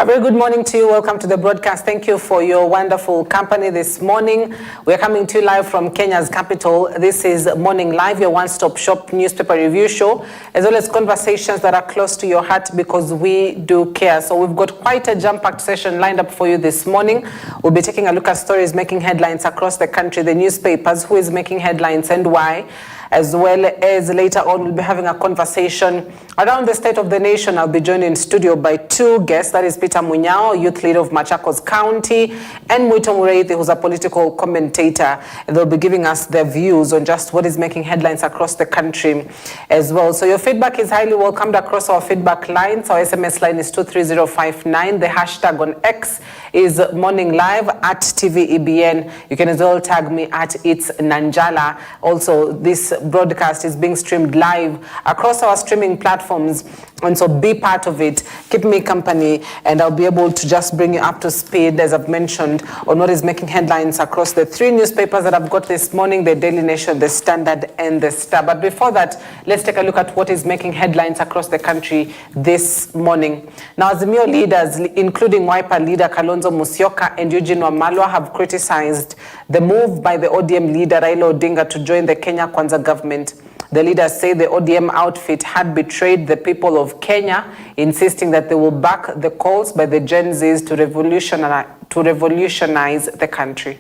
very good morning to you. Welcome to the broadcast. Thank you for your wonderful company this morning. We're coming to you live from Kenya's capital. This is Morning Live, your one-stop shop newspaper review show, as well as conversations that are close to your heart because we do care. So we've got quite a jam-packed session lined up for you this morning. We'll be taking a look at stories making headlines across the country, the newspapers, who is making headlines and why. As well as later on, we'll be having a conversation around the state of the nation. I'll be joined in studio by two guests. That is Peter Munyao, youth leader of Machakos County, and Mwito Mureithi, who's a political commentator. And they'll be giving us their views on just what is making headlines across the country as well. So your feedback is highly welcomed across our feedback lines. Our SMS line is 23059. The hashtag on X is Morning Live at TV EBN. You can as well tag me at It's Nanjala. Also, this broadcast is being streamed live across our streaming platforms, and so be part of it. Keep me company, and I'll be able to just bring you up to speed, as I've mentioned, on what is making headlines across the three newspapers that I've got this morning: the Daily Nation, the Standard, and the Star. But before that, let's take a look at what is making headlines across the country this morning. Now, Azimio leaders, including Wiper leader Kalonzo Musyoka and Eugene Wamalwa, have criticized the move by the ODM leader Raila Odinga to join the Kenya Kwanza government. The leaders say the ODM outfit had betrayed the people of Kenya, insisting that they will back the calls by the Gen Zs to revolutionize the country.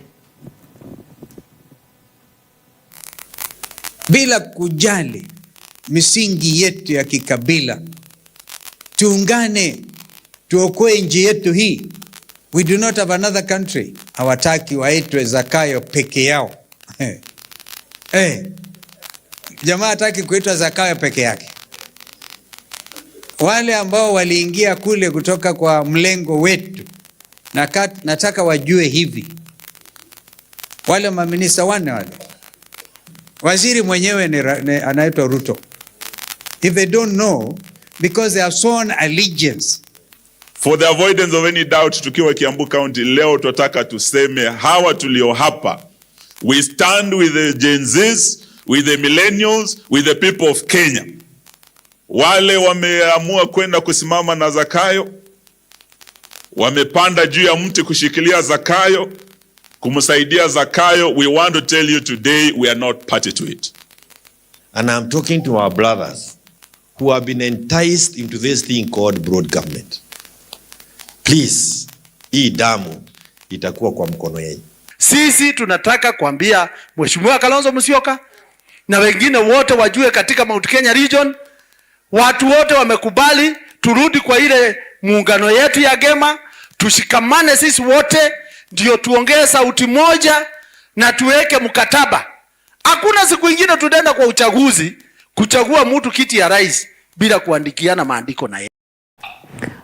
Bila kujali misingi yetu ya kikabila, tuungane, tuokoe nchi yetu hii. We do not have another country. Hawataki waitwe Zakayo peke yao. Jamaa hataki kuitwa Zakayo peke yake. Wale ambao waliingia kule kutoka kwa mlengo wetu, nataka wajue hivi. Wale maminista wale. Waziri mwenyewe anaitwa Ruto. If they don't know, because they have sworn allegiance. For the avoidance of any doubt, tukiwa Kiambu County leo tutaka tuseme hawa tulio hapa, we stand with the Gen Zs, with the millennials, with the people of Kenya. Wale wameamua kwenda kusimama na Zakayo, wamepanda juu ya mti kushikilia Zakayo, kumsaidia Zakayo. We want to tell you today, we are not party to it. And I'm talking to our brothers who have been enticed into this thing called broad government. Please, hii damu itakuwa kwa mkono yenu. Sisi tunataka kuambia Mheshimiwa Kalonzo Musyoka na wengine wote wajue katika Mount Kenya region, watu wote wamekubali turudi kwa ile muungano yetu ya Gema, tushikamane sisi wote, ndio tuongee sauti moja na tuweke mkataba. Hakuna siku nyingine tutaenda kwa uchaguzi kuchagua mtu kiti ya rais bila kuandikiana maandiko na yeye.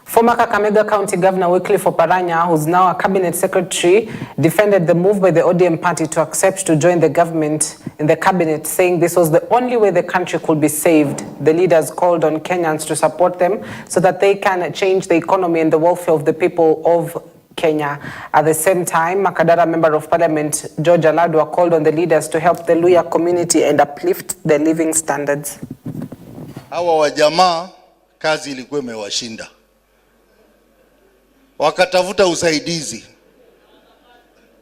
Former Kakamega County Governor Wycliffe Oparanya, who's now a cabinet secretary, defended the move by the ODM party to accept to join the government in the cabinet, saying this was the only way the country could be saved. The leaders called on Kenyans to support them so that they can change the economy and the welfare of the people of Kenya. At the same time, Makadara Member of Parliament George Aladwa called on the leaders to help the Luhya community and uplift their living standards. Hawa wajamaa kazi ilikuwa imewashinda, wakatafuta usaidizi,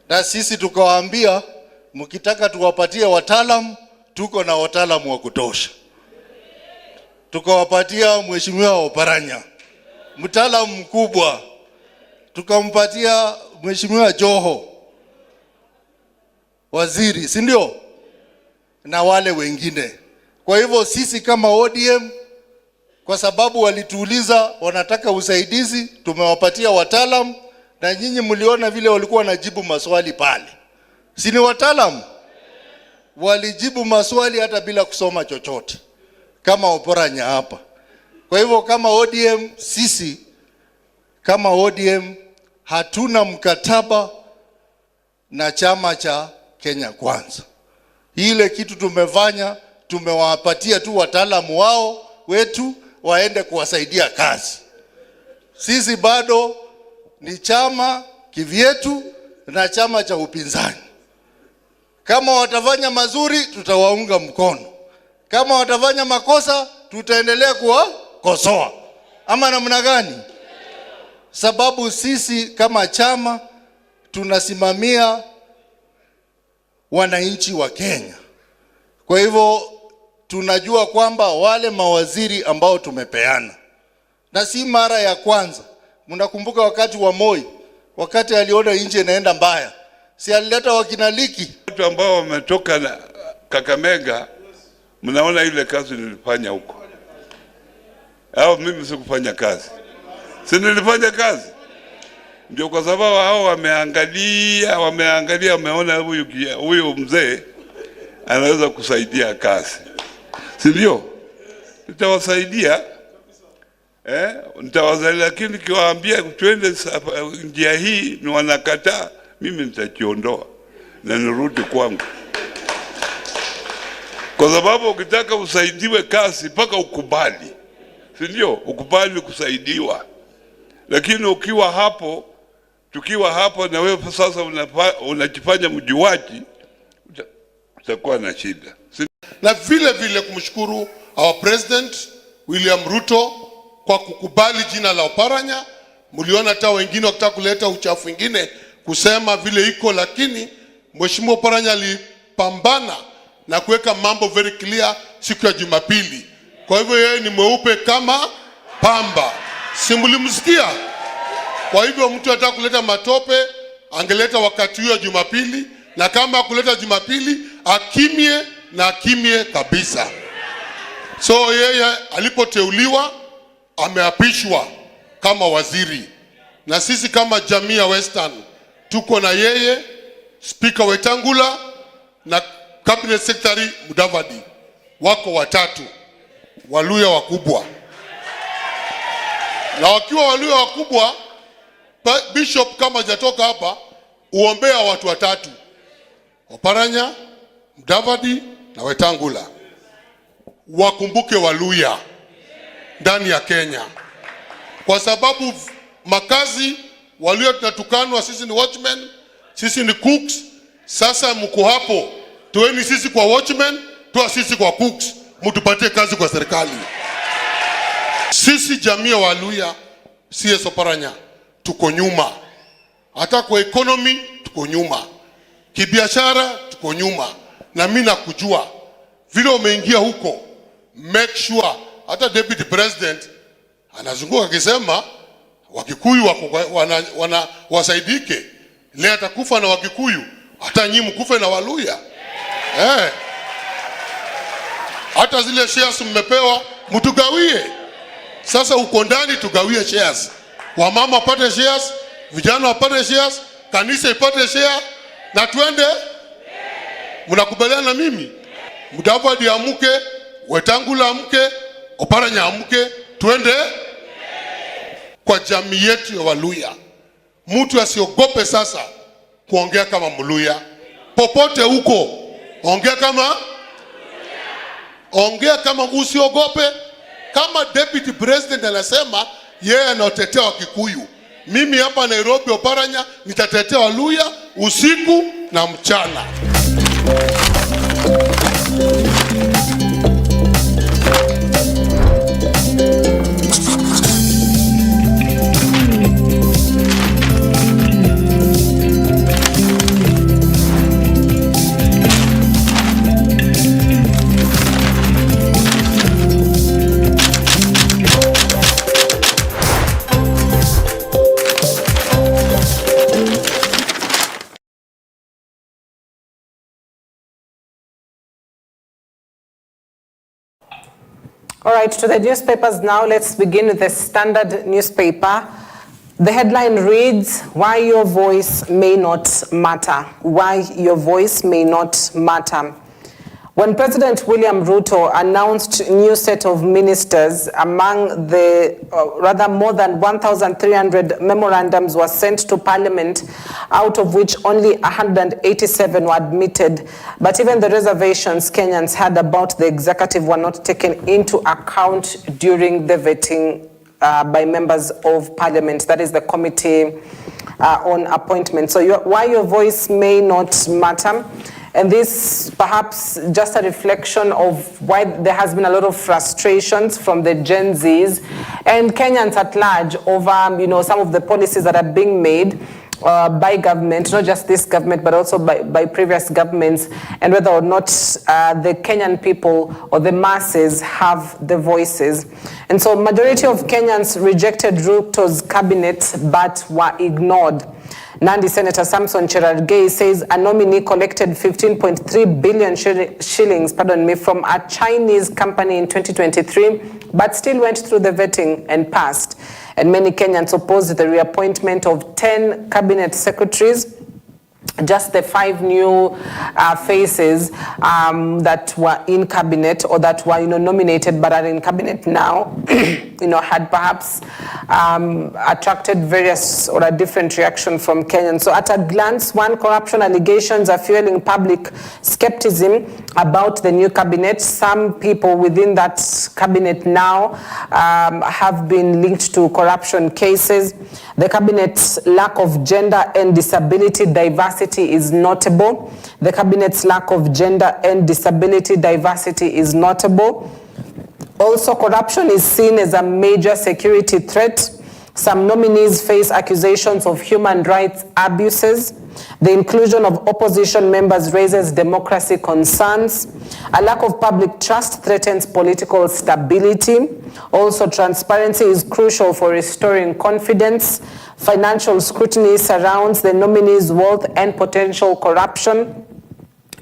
na sisi tukawaambia mkitaka tuwapatie wataalamu, tuko na wataalamu wa kutosha. Tukawapatia Mheshimiwa Oparanya mtaalamu mkubwa, tukampatia Mheshimiwa Joho waziri, si ndio? Na wale wengine. Kwa hivyo sisi kama ODM, kwa sababu walituuliza wanataka usaidizi, tumewapatia wataalamu, na nyinyi mliona vile walikuwa wanajibu maswali pale. Si ni wataalamu? Walijibu maswali hata bila kusoma chochote, kama Oparanya hapa. Kwa hivyo kama ODM, sisi kama ODM hatuna mkataba na chama cha Kenya Kwanza. Ile kitu tumefanya, tumewapatia tu wataalamu wao wetu waende kuwasaidia kazi. Sisi bado ni chama kivyetu na chama cha upinzani. Kama watafanya mazuri, tutawaunga mkono. Kama watafanya makosa, tutaendelea kuwakosoa. Ama namna gani? sababu sisi kama chama tunasimamia wananchi wa Kenya. Kwa hivyo tunajua kwamba wale mawaziri ambao tumepeana, na si mara ya kwanza. Mnakumbuka wakati wa Moi, wakati aliona nchi inaenda mbaya, si alileta wakina Liki? Watu ambao wametoka na Kakamega, mnaona ile kazi nilifanya huko. Hao mimi sikufanya kazi. Si nilifanya kazi. Ndio kwa sababu hao wameangalia, wameona huyu mzee anaweza kusaidia kazi. Si ndio? Nitawasaidia. Nitawasaidia, lakini kiwaambia twende njia hii ni wanakataa, mimi nitajiondoa na nirudi kwangu. Kwa sababu ukitaka usaidiwe kazi mpaka ukubali. Si ndio? Ukubali kusaidiwa. Lakini ukiwa hapo, tukiwa hapo na wewe sasa unajifanya mjuaji, utakuwa na shida. Na vile kumshukuru our president William Ruto kwa kukubali jina la Oparanya. Mliona hata wengine wakitaka kuleta uchafu mwingine kusema vile iko, lakini Mheshimiwa Oparanya alipambana na kuweka mambo very clear siku ya Jumapili. Kwa hivyo yeye ni mweupe kama pamba. Si mlimsikia? Kwa hivyo mtu anataka kuleta matope, angeleta wakati huo Jumapili, na kama kuleta Jumapili akimie kabisa. So yeye alipoteuliwa ameapishwa kama waziri, na sisi kama jamii ya Western tuko na yeye, Speaker Wetangula na Cabinet Secretary Mudavadi, wako watatu Waluya wakubwa. Na wakiwa Waluya wakubwa, Bishop kama hajatoka hapa, uombea watu watatu: Oparanya, Mudavadi na Wetangula. Wakumbuke Waluya ndani ya Kenya, kwa sababu makazi Waluya tunatukanwa, sisi ni watchmen, sisi ni cooks. Sasa mko hapo, toeni sisi kwa watchmen, toa sisi kwa cooks, mtupatie kazi kwa serikali. Sisi jamii ya Waluya, CS Oparanya, tuko nyuma. Hata kwa economy tuko nyuma, kibiashara tuko nyuma. Na mimi nakujua vile umeingia huko, make sure hata deputy president anazunguka akisema Wakikuyu wana wasaidike. Leo atakufa na Wakikuyu, hata nyinyi mkufe na Waluya. Hata zile shares mmepewa mtugawie. Sasa uko ndani, tugawie shares. Wamama wapate shares, vijana wapate shares, kanisa ipate share, na twende. Mnakubaliana na mimi? Mudavadi amke, Wetangula amke, Oparanya amke, twende kwa jamii yetu ya Waluya. Mtu asiogope sasa kuongea kama Mluya. Popote huko, ongea kama usiogope. Kama deputy president anasema yeye anatetea Wakikuyu, mimi hapa Nairobi Oparanya nitatetea Waluya usiku na mchana. All right, to the newspapers now. Let's begin with the Standard newspaper. The headline reads, "Why your voice may not matter." Why your voice may not matter. When President William Ruto announced a new set of ministers, among the more than 1,300 memorandums were sent to Parliament, out of which only 187 were admitted. But even the reservations Kenyans had about the executive were not taken into account during the vetting by members of Parliament. That is the Committee on Appointment. So why your voice may not matter. And this perhaps just a reflection of why there has been a lot of frustrations from the Gen Zs and Kenyans at large over, some of the policies that are being made by government, not just this government, but also by previous governments, and whether or not the Kenyan people or the masses have the voices. And so majority of Kenyans rejected Ruto's cabinet but were ignored. Nandi Senator Samson Cherargei says a nominee collected 15.3 billion shillings from a Chinese company in 2023, but still went through the vetting and passed. And many Kenyans opposed the reappointment of 10 cabinet secretaries, just the 5 new faces that were in cabinet or that were nominated but are in cabinet now, had perhaps attracted various or a different reaction from Kenyans. So at a glance, one, corruption allegations are fueling public skepticism about the new cabinet. Some people within that cabinet now have been linked to corruption cases. The cabinet's lack of gender and disability diversity is notable. The cabinet's lack of gender and disability diversity is notable. Also, corruption is seen as a major security threat. Some nominees face accusations of human rights abuses. The inclusion of opposition members raises democracy concerns. A lack of public trust threatens political stability. Also, transparency is crucial for restoring confidence. Financial scrutiny surrounds the nominees' wealth and potential corruption,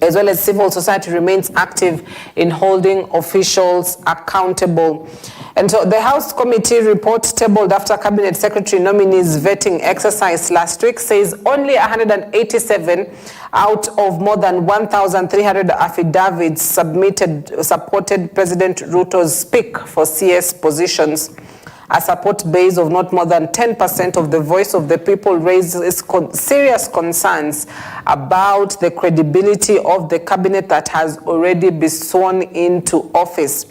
as well as civil society remains active in holding officials accountable. And so the House Committee report tabled after Cabinet Secretary nominees vetting exercise last week says only 187 out of more than 1,300 affidavits supported President Ruto's pick for CS positions. A support base of not more than 10% of the voice of the people raises serious concerns about the credibility of the cabinet that has already been sworn into office.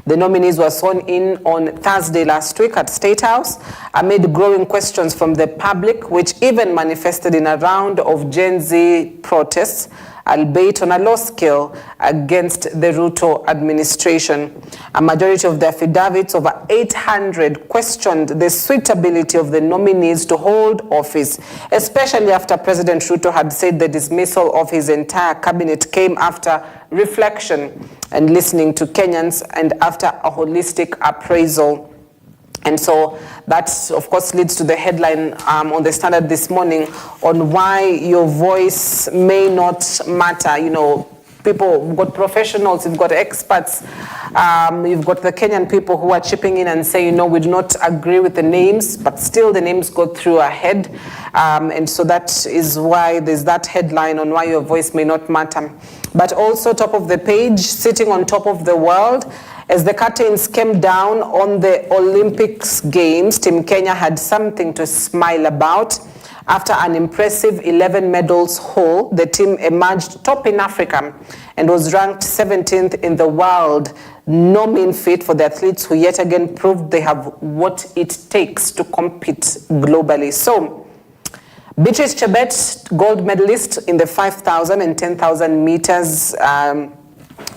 The nominees were sworn in on Thursday last week at State House amid growing questions from the public, which even manifested in a round of Gen Z protests, albeit on a low scale, against the Ruto administration. A majority of the affidavits, over 800, questioned the suitability of the nominees to hold office, especially after President Ruto had said the dismissal of his entire cabinet came after reflection and listening to Kenyans and after a holistic appraisal. And so that, of course, leads to the headline on the Standard this morning on why your voice may not matter. People, you've got professionals, you've got experts, you've got the Kenyan people who are chipping in and saying, we do not agree with the names, but still the names go through our head. And so that is why there's that headline on why your voice may not matter. But also top of the page, sitting on top of the world, as the curtains came down on the Olympics Games, Team Kenya had something to smile about. After an impressive 11 medals haul, the team emerged top in Africa and was ranked 17th in the world. No mean feat for the athletes who yet again proved they have what it takes to compete globally. So, Beatrice Chebet, gold medalist in the 5,000 and 10,000 meters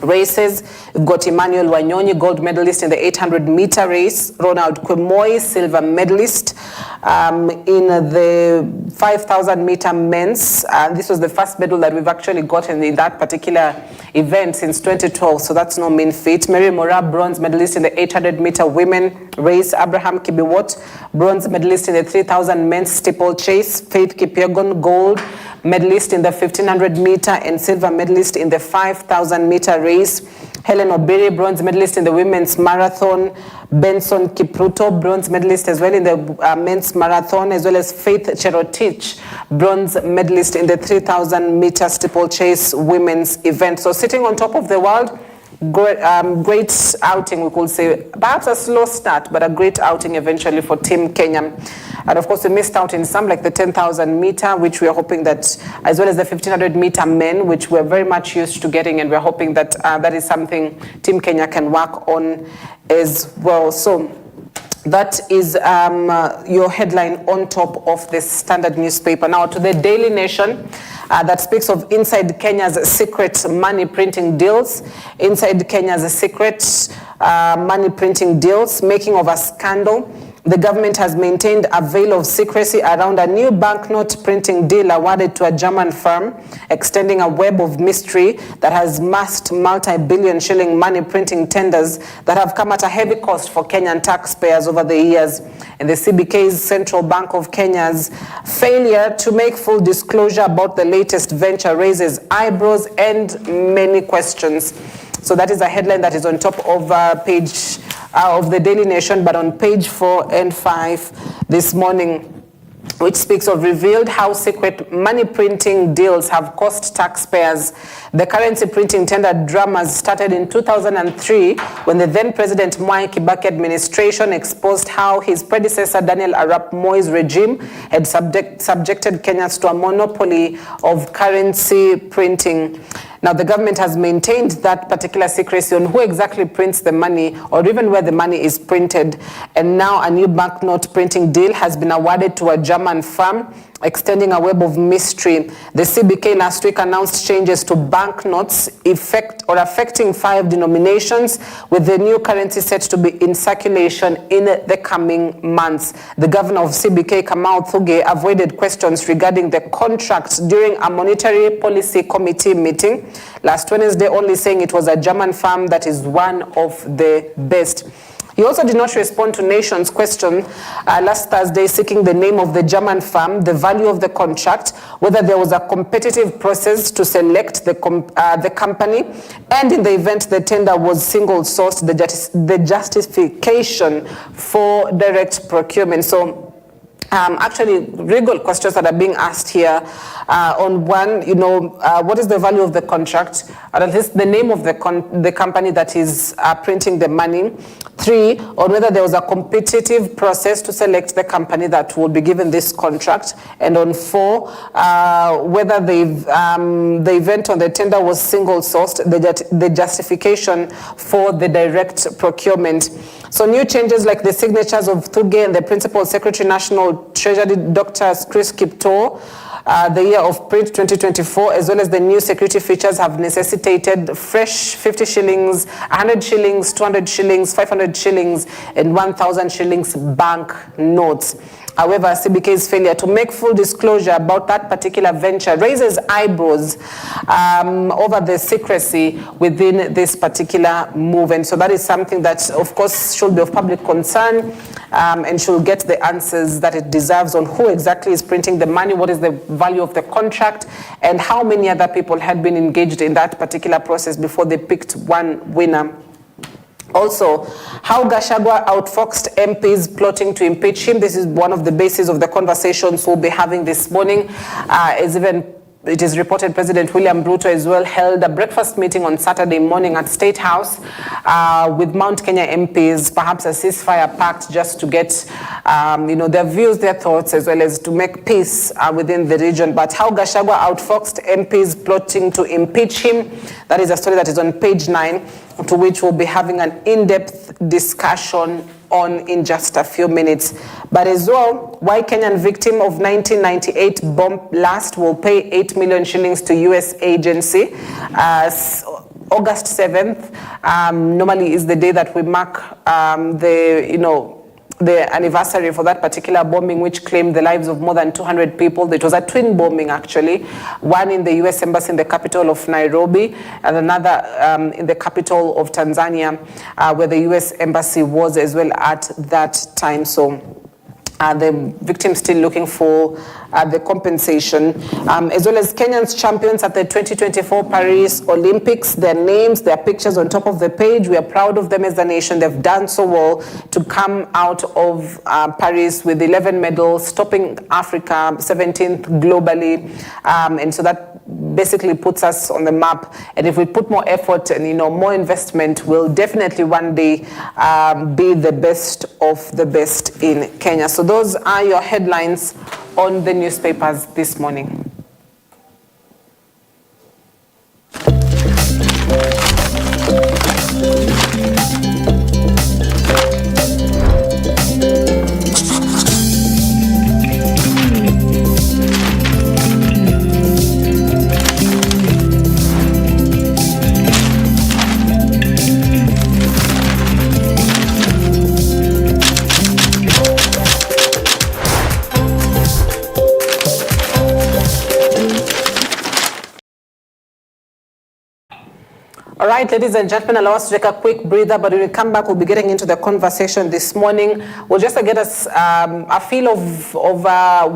races. We've got Emmanuel Wanyonyi, gold medalist in the 800-meter race. Ronald Kwemoy, silver medalist in the 5,000-meter men's. This was the first medal that we've actually gotten in that particular event since 2012, so that's no mean feat. Mary Mora, bronze medalist in the 800-meter women race. Abraham Kibiwot, bronze medalist in the 3,000 men's steeplechase. Faith Kipyegon, gold medalist in the 1,500 meter and silver medalist in the 5,000 meter race. Helen Obiri, bronze medalist in the women's marathon. Benson Kipruto, bronze medalist as well in the men's marathon, as well as Faith Cherotich, bronze medalist in the 3,000 meter steeplechase women's event. So sitting on top of the world, great outing, we could say. Perhaps a slow start, but a great outing eventually for Team Kenya. And of course, we missed out in some, like the 10,000 meter, which we are hoping that, as well as the 1,500 meter men, which we're very much used to getting, and we're hoping that that is something Team Kenya can work on as well. So That is your headline on top of the Standard newspaper. Now to the Daily Nation that speaks of inside Kenya's secret money printing deals. Inside Kenya's secret money printing deals, making of a scandal. The government has maintained a veil of secrecy around a new banknote printing deal awarded to a German firm, extending a web of mystery that has masked multi-billion shilling money printing tenders that have come at a heavy cost for Kenyan taxpayers over the years. And the CBK's Central Bank of Kenya's failure to make full disclosure about the latest venture raises eyebrows and many questions. So that is a headline that is on top of page of the Daily Nation, but on page 4 and 5 this morning, which speaks of revealed how secret money printing deals have cost taxpayers. The currency printing tender dramas started in 2003 when the then President Mwai Kibaki administration exposed how his predecessor Daniel Arap Moi's regime had subjected Kenyans to a monopoly of currency printing. Now, the government has maintained that particular secrecy on who exactly prints the money or even where the money is printed. And now a new banknote printing deal has been awarded to a German firm, extending a web of mystery. The CBK last week announced changes to banknotes affecting 5 denominations, with the new currency set to be in circulation in the coming months. The governor of CBK, Kamau Thuge, avoided questions regarding the contract during a monetary policy committee meeting last Wednesday, only saying it was a German firm that is one of the best. He also did not respond to Nation's question last Thursday seeking the name of the German firm, the value of the contract, whether there was a competitive process to select the company, and in the event the tender was single-sourced, the justification for direct procurement. So actually, legal questions that are being asked here on one, what is the value of the contract, or at least the name of the company that is printing the money. 3, on whether there was a competitive process to select the company that will be given this contract. And on 4, whether the event on the tender was single-sourced, the justification for the direct procurement. So new changes like the signatures of Thuge and the Principal Secretary National Treasury, Dr. Chris Kiptoo, the year of print 2024, as well as the new security features have necessitated fresh 50 shillings, 100 shillings, 200 shillings, 500 shillings, and 1,000 shillings bank notes. However, CBK's failure to make full disclosure about that particular venture raises eyebrows over the secrecy within this particular move. And so that is something that, of course, should be of public concern and should get the answers that it deserves on who exactly is printing the money, what is the value of the contract, and how many other people had been engaged in that particular process before they picked one winner. Also, how Gachagua outfoxed MPs plotting to impeach him. This is one of the bases of the conversations we'll be having this morning. It is reported President William Ruto as well held a breakfast meeting on Saturday morning at State House with Mount Kenya MPs, perhaps a ceasefire pact just to get their views, their thoughts, as well as to make peace within the region. But how Gachagua outfoxed MPs plotting to impeach him, that is a story that is on page 9, to which we'll be having an in-depth discussion on in just a few minutes. But as well, why Kenyan victim of 1998 bomb blast will pay 8 million shillings to US agency. August 7th normally is the day that we mark the anniversary for that particular bombing, which claimed the lives of more than 200 people. It was a twin bombing, actually. One in the US Embassy in the capital of Nairobi, and another in the capital of Tanzania, where the US Embassy was as well at that time. So the victims still looking for the compensation, as well as Kenyans champions at the 2024 Paris Olympics. Their names, their pictures on top of the page. We are proud of them as a nation. They've done so well to come out of Paris with 11 medals, topping Africa, 17th globally, and so that basically puts us on the map. And if we put more effort and more investment, we'll definitely one day be the best of the best in Kenya. So those are your headlines on the newspapers this morning. All right, ladies and gentlemen, allow us to take a quick breather, but when we come back, we'll be getting into the conversation this morning. We'll just get us a feel of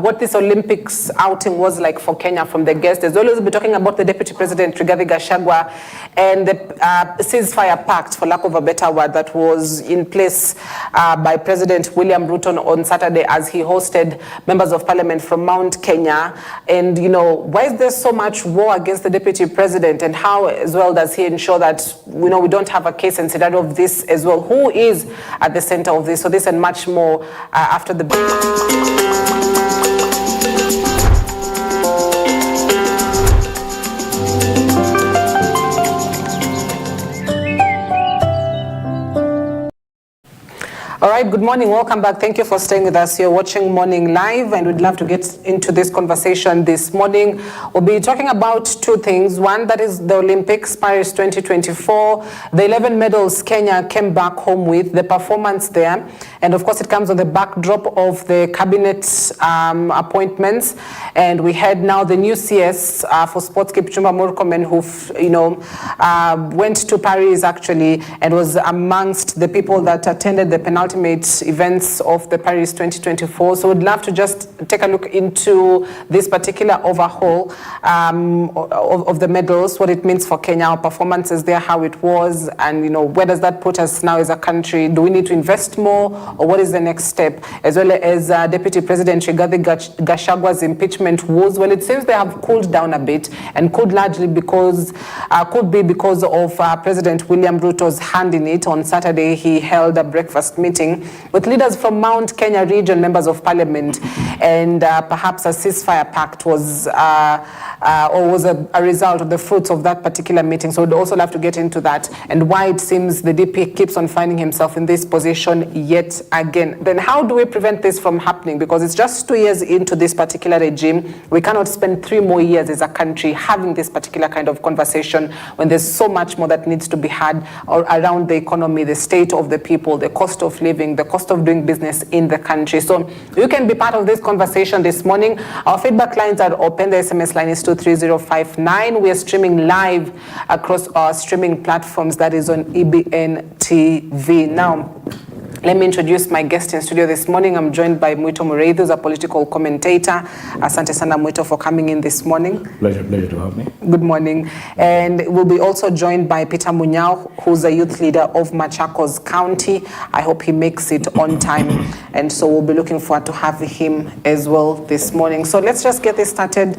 what this Olympics outing was like for Kenya from the guests. As well as we'll be talking about the Deputy President, Rigathi Gachagua, and the ceasefire pact, for lack of a better word, that was in place by President William Ruto on Saturday as he hosted members of parliament from Mount Kenya. And, you know, why is there so much war against the Deputy President, and how as well does he ensure that, you know, we don't have a case and scenario of this as well? Who is at the center of this? So this and much more after the break. All right, good morning, welcome back. Thank you for staying with us. You're watching Morning Live, and we'd love to get into this conversation this morning. We'll be talking about two things. One, that is the Olympics, Paris 2024, the 11 medals Kenya came back home with, the performance there. And of course, it comes on the backdrop of the cabinet appointments. And we had now the new CS for sports, Kipchumba Murkomen, who, you know, went to Paris actually, and was amongst the people that attended the penultimate events of the Paris 2024. So we'd love to just take a look into this particular overhaul of the medals, what it means for Kenya, our performances there, how it was, and, you know, where does that put us now as a country? Do we need to invest more, or what is the next step? As well as Deputy President Rigathi Gachagua's impeachment woes. Well, it seems they have cooled down a bit, and could largely because could be because of President William Ruto's hand in it. On Saturday, he held a breakfast meeting with leaders from Mount Kenya region, members of parliament, and perhaps a ceasefire pact was a result of the fruits of that particular meeting. So we'd also love to get into that, and why it seems the DP keeps on finding himself in this position yet again. Then how do we prevent this from happening? Because it's just 2 years into this particular regime. We cannot spend 3 more years as a country having this particular kind of conversation when there's so much more that needs to be had around the economy, the state of the people, the cost of living, the cost of doing business in the country. So you can be part of this conversation this morning. Our feedback lines are open. The SMS line is 23059. We are streaming live across our streaming platforms, that is on EBN TV. Now, let me introduce my guest in studio this morning. I'm joined by Mwito Mureithi, who's a political commentator. Asante sana Mwito for coming in this morning. Pleasure to have me. Good morning. And we'll be also joined by Peter Munyao, who's a youth leader of Machakos County. I hope he makes it on time. And so we'll be looking forward to having him as well this morning. So let's just get this started.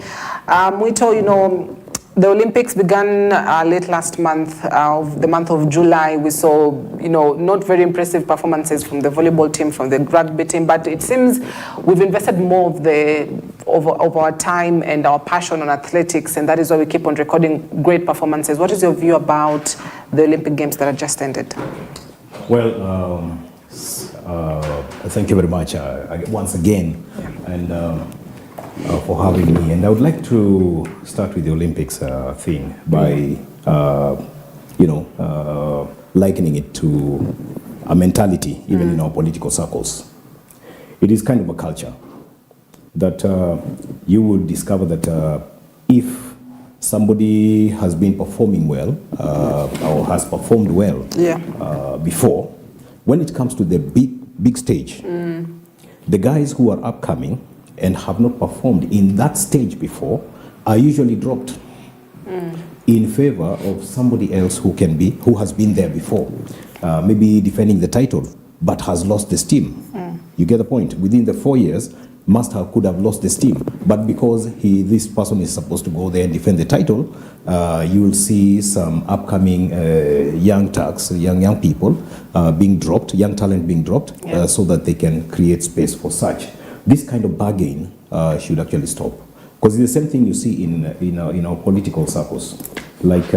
Mwito, you know, the Olympics began late last month, the month of July. We saw, you know, not very impressive performances from the volleyball team, from the rugby team, but it seems we've invested more of our time and our passion on athletics, and that is why we keep on recording great performances. What is your view about the Olympic Games that have just ended? Well, thank you very much once again, and for having me. And I would like to start with the Olympics thing by, likening it to a mentality, even in our political circles. It is kind of a culture that you will discover that if somebody has been performing well or has performed well before, when it comes to the big stage, the guys who are upcoming and have not performed in that stage before are usually dropped in favor of somebody else who has been there before, maybe defending the title, but has lost the steam. You get the point? Within the 4 years, could have lost the steam, but because this person is supposed to go there and defend the title, you will see some upcoming young Turks, young people being dropped, young talent being dropped, so that they can create space for such. This kind of bargain should actually stop, because it's the same thing you see in our political circles, like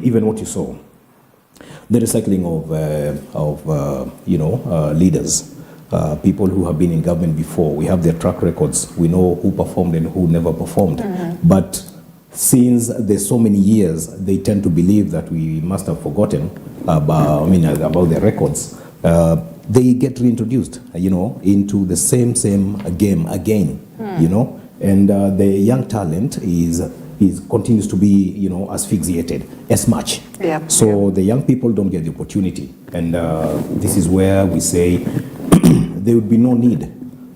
even what you saw, the recycling of leaders, people who have been in government before. We have their track records. We know who performed and who never performed. But since there's so many years, they tend to believe that we must have forgotten about their records. They get reintroduced, into the same game again, and the young talent is continues to be, asphyxiated as much. Yeah. So the young people don't get the opportunity. And this is where we say there would be no need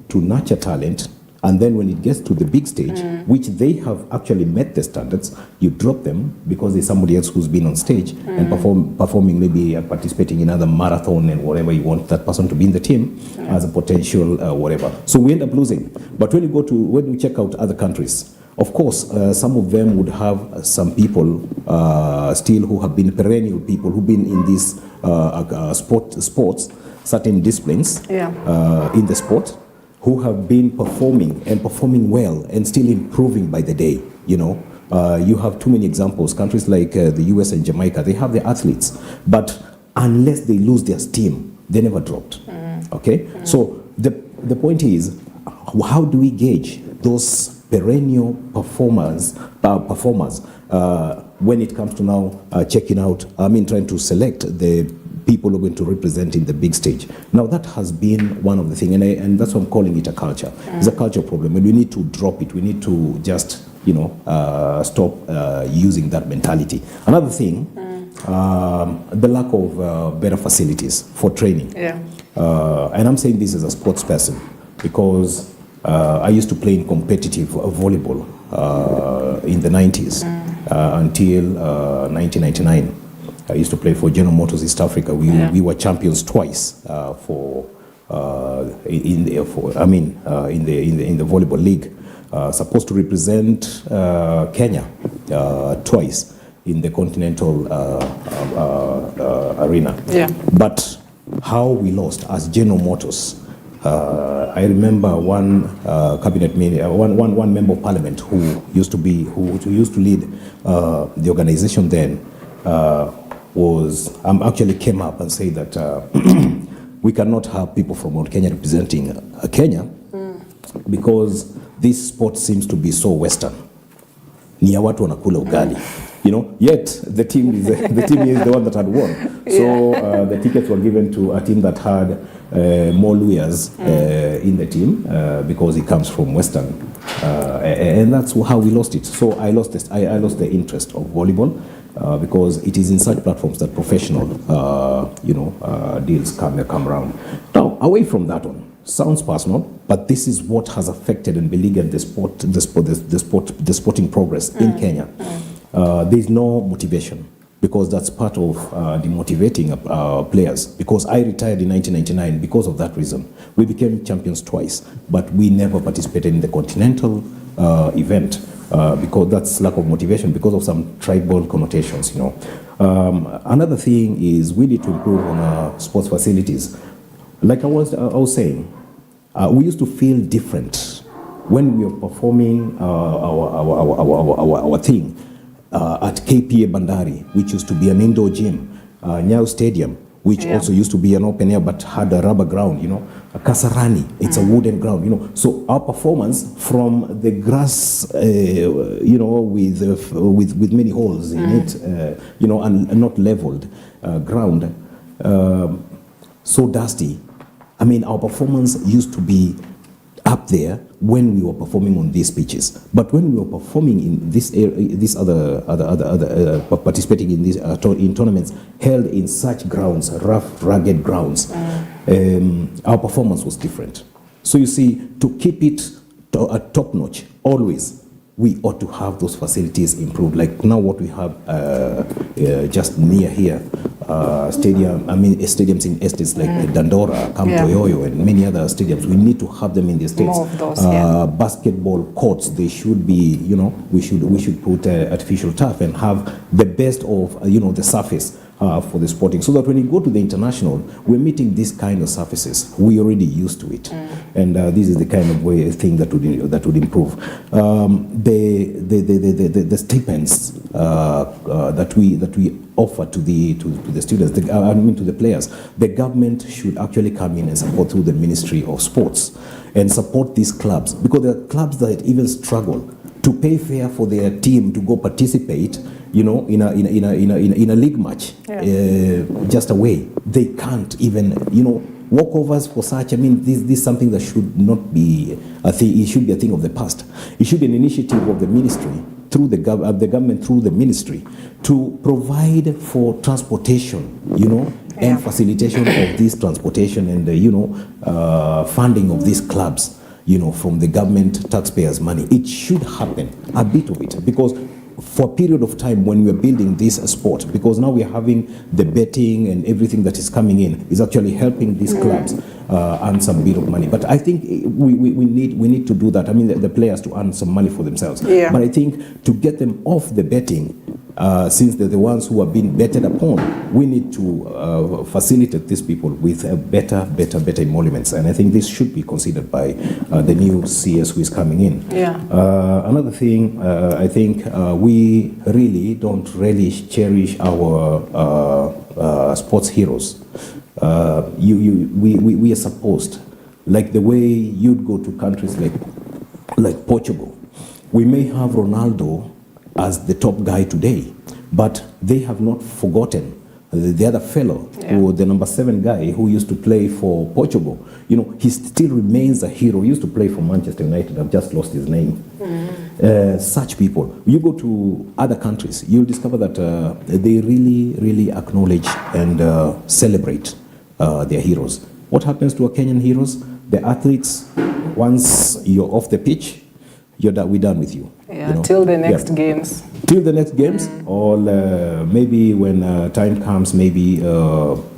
to nurture talent. And then when it gets to the big stage, which they have actually met the standards, you drop them because there's somebody else who's been on stage and performing, maybe participating in another marathon and whatever you want that person to be in the team as a potential whatever. So we end up losing. But when we check out other countries, of course, some of them would have some people still who have been perennial people who've been in these sports, certain disciplines in the sport, who have been performing well and still improving by the day. You have too many examples. Countries like the US and Jamaica, they have their athletes, but unless they lose their steam, they never dropped. Okay? So the point is, how do we gauge those perennial performers when it comes to now trying to select the people who are going to represent in the big stage? Now that has been one of the things, and that's why I'm calling it a culture. It's a culture problem, and we need to drop it. We need to just, stop using that mentality. Another thing, the lack of better facilities for training. And I'm saying this as a sports person because I used to play in competitive volleyball in the 90s until 1999. I used to play for General Motors East Africa. We were champions twice in the volleyball league. Supposed to represent Kenya twice in the continental arena. But how we lost as General Motors. I remember one cabinet one member of parliament who used to lead the organization then. Actually came up and said that we cannot have people from Mount Kenya representing Kenya because this sport seems to be so Western. Ni ya watu wanakula ugali. Yet the team is the one that had won. So the tickets were given to a team that had more lawyers in the team because it comes from Western. And that's how we lost it. So I lost the interest of volleyball. Because it is in such platforms that professional, deals come around. Now, away from that one, sounds personal, but this is what has affected and beleaguered the sporting progress in Kenya. There is no motivation because that's part of demotivating players. Because I retired in 1999 because of that reason. We became champions twice, but we never participated in the continental event. Because that's lack of motivation, because of some tribal connotations, Another thing is we need to improve on our sports facilities. Like I was saying, we used to feel different when we were performing our thing at KPA Bandari, which used to be an indoor gym, Nyayo Stadium, which also used to be an open air but had a rubber ground, a Kasarani, it's a wooden ground, So our performance from the grass, with many holes in it, and not leveled ground, so dusty. Our performance used to be up there when we were performing on these pitches, but when we were performing in this participating in these in tournaments held in such grounds, rough, rugged grounds, our performance was different. So you see, to keep it at top notch, always we ought to have those facilities improved. Like now, what we have just near here, stadiums in estates like Dandora, Kamtoyoyo, and many other stadiums. We need to have them in the states. More of those, basketball courts, they should be, we should put artificial turf and have the best of, the surface for the sporting, so that when you go to the international, we're meeting these kind of surfaces. We already used to it, and this is the kind of thing that would improve. The stipends that we offer to the students, to the players. The government should actually come in and support through the Ministry of Sports and support these clubs, because there are clubs that even struggle to pay fare for their team to go participate, in a league match, just away. They can't even, walkovers for such. This is something that should not be a thing. It should be a thing of the past. It should be an initiative of the ministry through the government, through the ministry, to provide for transportation, and facilitation of this transportation and, funding of these clubs, from the government taxpayers' money. It should happen, a bit of it, because for a period of time when we're building this sport, because now we're having the betting and everything that is coming in is actually helping these clubs earn some bit of money. But I think we need to do that. I mean, the players to earn some money for themselves. Yeah. But I think to get them off the betting, since they're the ones who are being betted upon, we need to facilitate these people with better emoluments. And I think this should be considered by the new CS who is coming in. Yeah. Another thing, I think we really don't cherish our sports heroes. We are supposed, like the way you'd go to countries like Portugal, we may have Ronaldo as the top guy today, but they have not forgotten the other fellow, who the number 7 guy who used to play for Portugal. He still remains a hero. He used to play for Manchester United. I've just lost his name. Such people. You go to other countries, you'll discover that they really acknowledge and celebrate their heroes. What happens to our Kenyan heroes? The athletes, once you're off the pitch, we're done with you. Yeah, till the next games. Till the next games, or maybe when time comes, maybe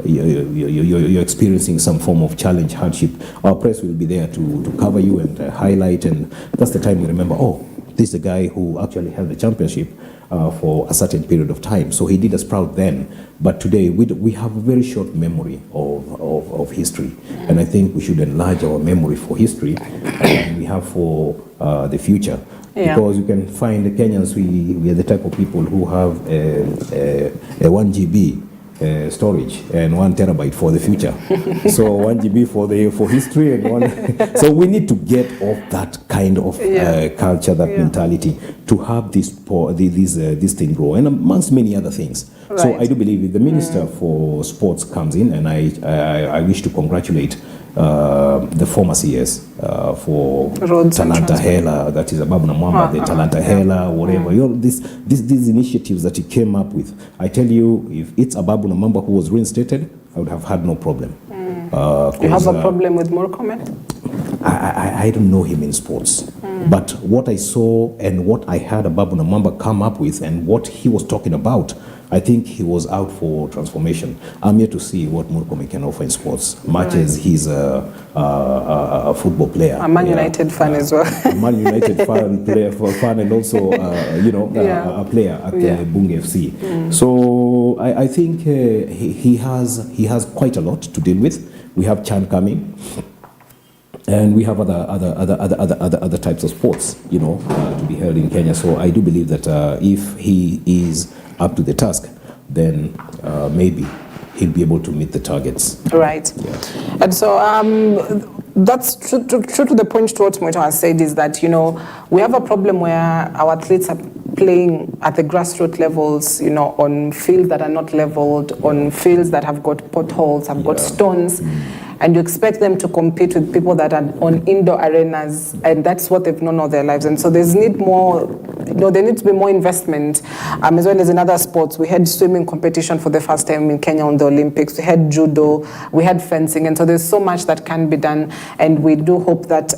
you're experiencing some form of challenge, hardship. Our press will be there to cover you and highlight, and that's the time we remember, oh, this is the guy who actually held the championship for a certain period of time. So he did us proud then, but today we have a very short memory of history, and I think we should enlarge our memory for history and we have for the future. Yeah. Because you can find the Kenyans, we are the type of people who have a 1 GB storage and 1 terabyte for the future. So 1 GB for history and 1. So we need to get off that kind of culture, that mentality, to have this thing grow, and amongst many other things. Right. So I do believe if the Minister for Sports comes in, and I wish to congratulate the former CS for Roads Talanta Hela, that is Babu Namwamba, the Talanta Hela, whatever. These initiatives that he came up with. I tell you, if it's Babu Namwamba who was reinstated, I would have had no problem. You have a problem with Murkomen? I don't know him in sports, but what I saw and what I heard Babu Namwamba come up with and what he was talking about, I think he was out for transformation. I'm here to see what Murkomen can offer in sports, much as he's a football player. A Man United fan as well. A Man United fan, and also, a player at the Bunge FC. So I think he has quite a lot to deal with. We have Chan coming. And we have other types of sports, to be held in Kenya. So I do believe that if he is up to the task, then maybe he'll be able to meet the targets. Right. Yeah. And so that's true to the point to what Moito has said, is that, we have a problem where our athletes are playing at the grassroots levels, on fields that are not leveled, on fields that have got potholes, have got stones. And you expect them to compete with people that are on indoor arenas, and that's what they've known all their lives. And so there needs to be more investment, as well as in other sports. We had swimming competition for the first time in Kenya on the Olympics. We had judo, we had fencing, and so there's so much that can be done. And we do hope that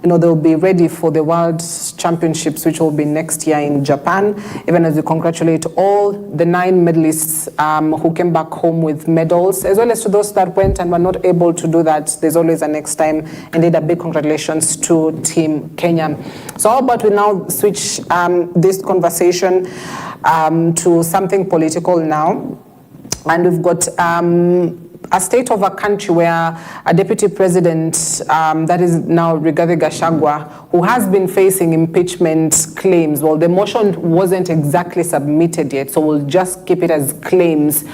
they'll be ready for the World Championships, which will be next year in Japan. Even as we congratulate all the 9 medalists who came back home with medals, as well as to those that went and were not able to do that. There's always a next time. Indeed, a big congratulations to Team Kenya. So how about we now switch this conversation to something political now. And we've got a state of a country where a deputy president, that is now Rigathi Gachagua, who has been facing impeachment claims. Well, the motion wasn't exactly submitted yet, so we'll just keep it as claims.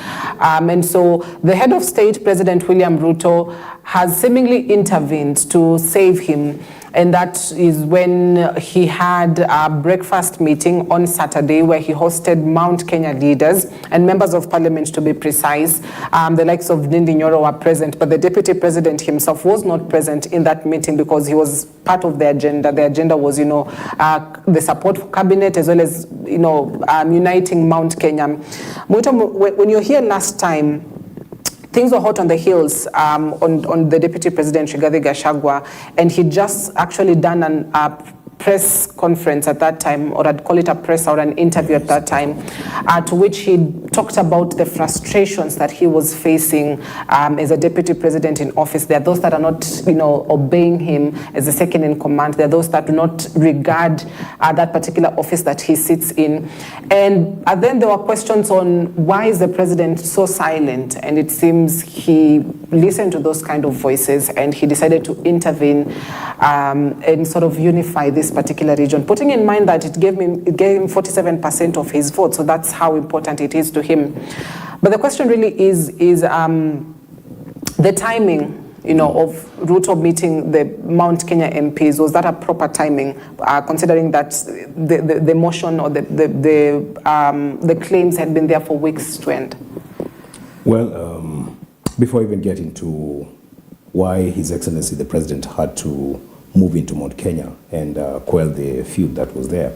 And so the head of state, President William Ruto, has seemingly intervened to save him. and that is when he had a breakfast meeting on Saturday where he hosted Mount Kenya leaders and members of parliament, to be precise. The likes of Ndindi Nyoro were present, but the deputy president himself was not present in that meeting because he was part of the agenda. The agenda was, the support for cabinet as well as, uniting Mount Kenya. Muito, when you're here last time, things were hot on the hills on the deputy president, Rigathi Gachagua, and he just actually done a press conference at that time, or I'd call it a press or an interview at that time, to which he talked about the frustrations that he was facing as a deputy president in office. There are those that are not, obeying him as the second in command. There are those that do not regard that particular office that he sits in. And then there were questions on why is the president so silent? And it seems he listened to those kind of voices and he decided to intervene and sort of unify this particular region, putting in mind that it gave him 47% of his vote, so that's how important it is to him. But the question really is the timing, of Ruto meeting the Mount Kenya MPs. Was that a proper timing, considering that the motion or the claims had been there for weeks to end? Well, before I even get into why His Excellency the President had to move into Mount Kenya and quell the feud that was there,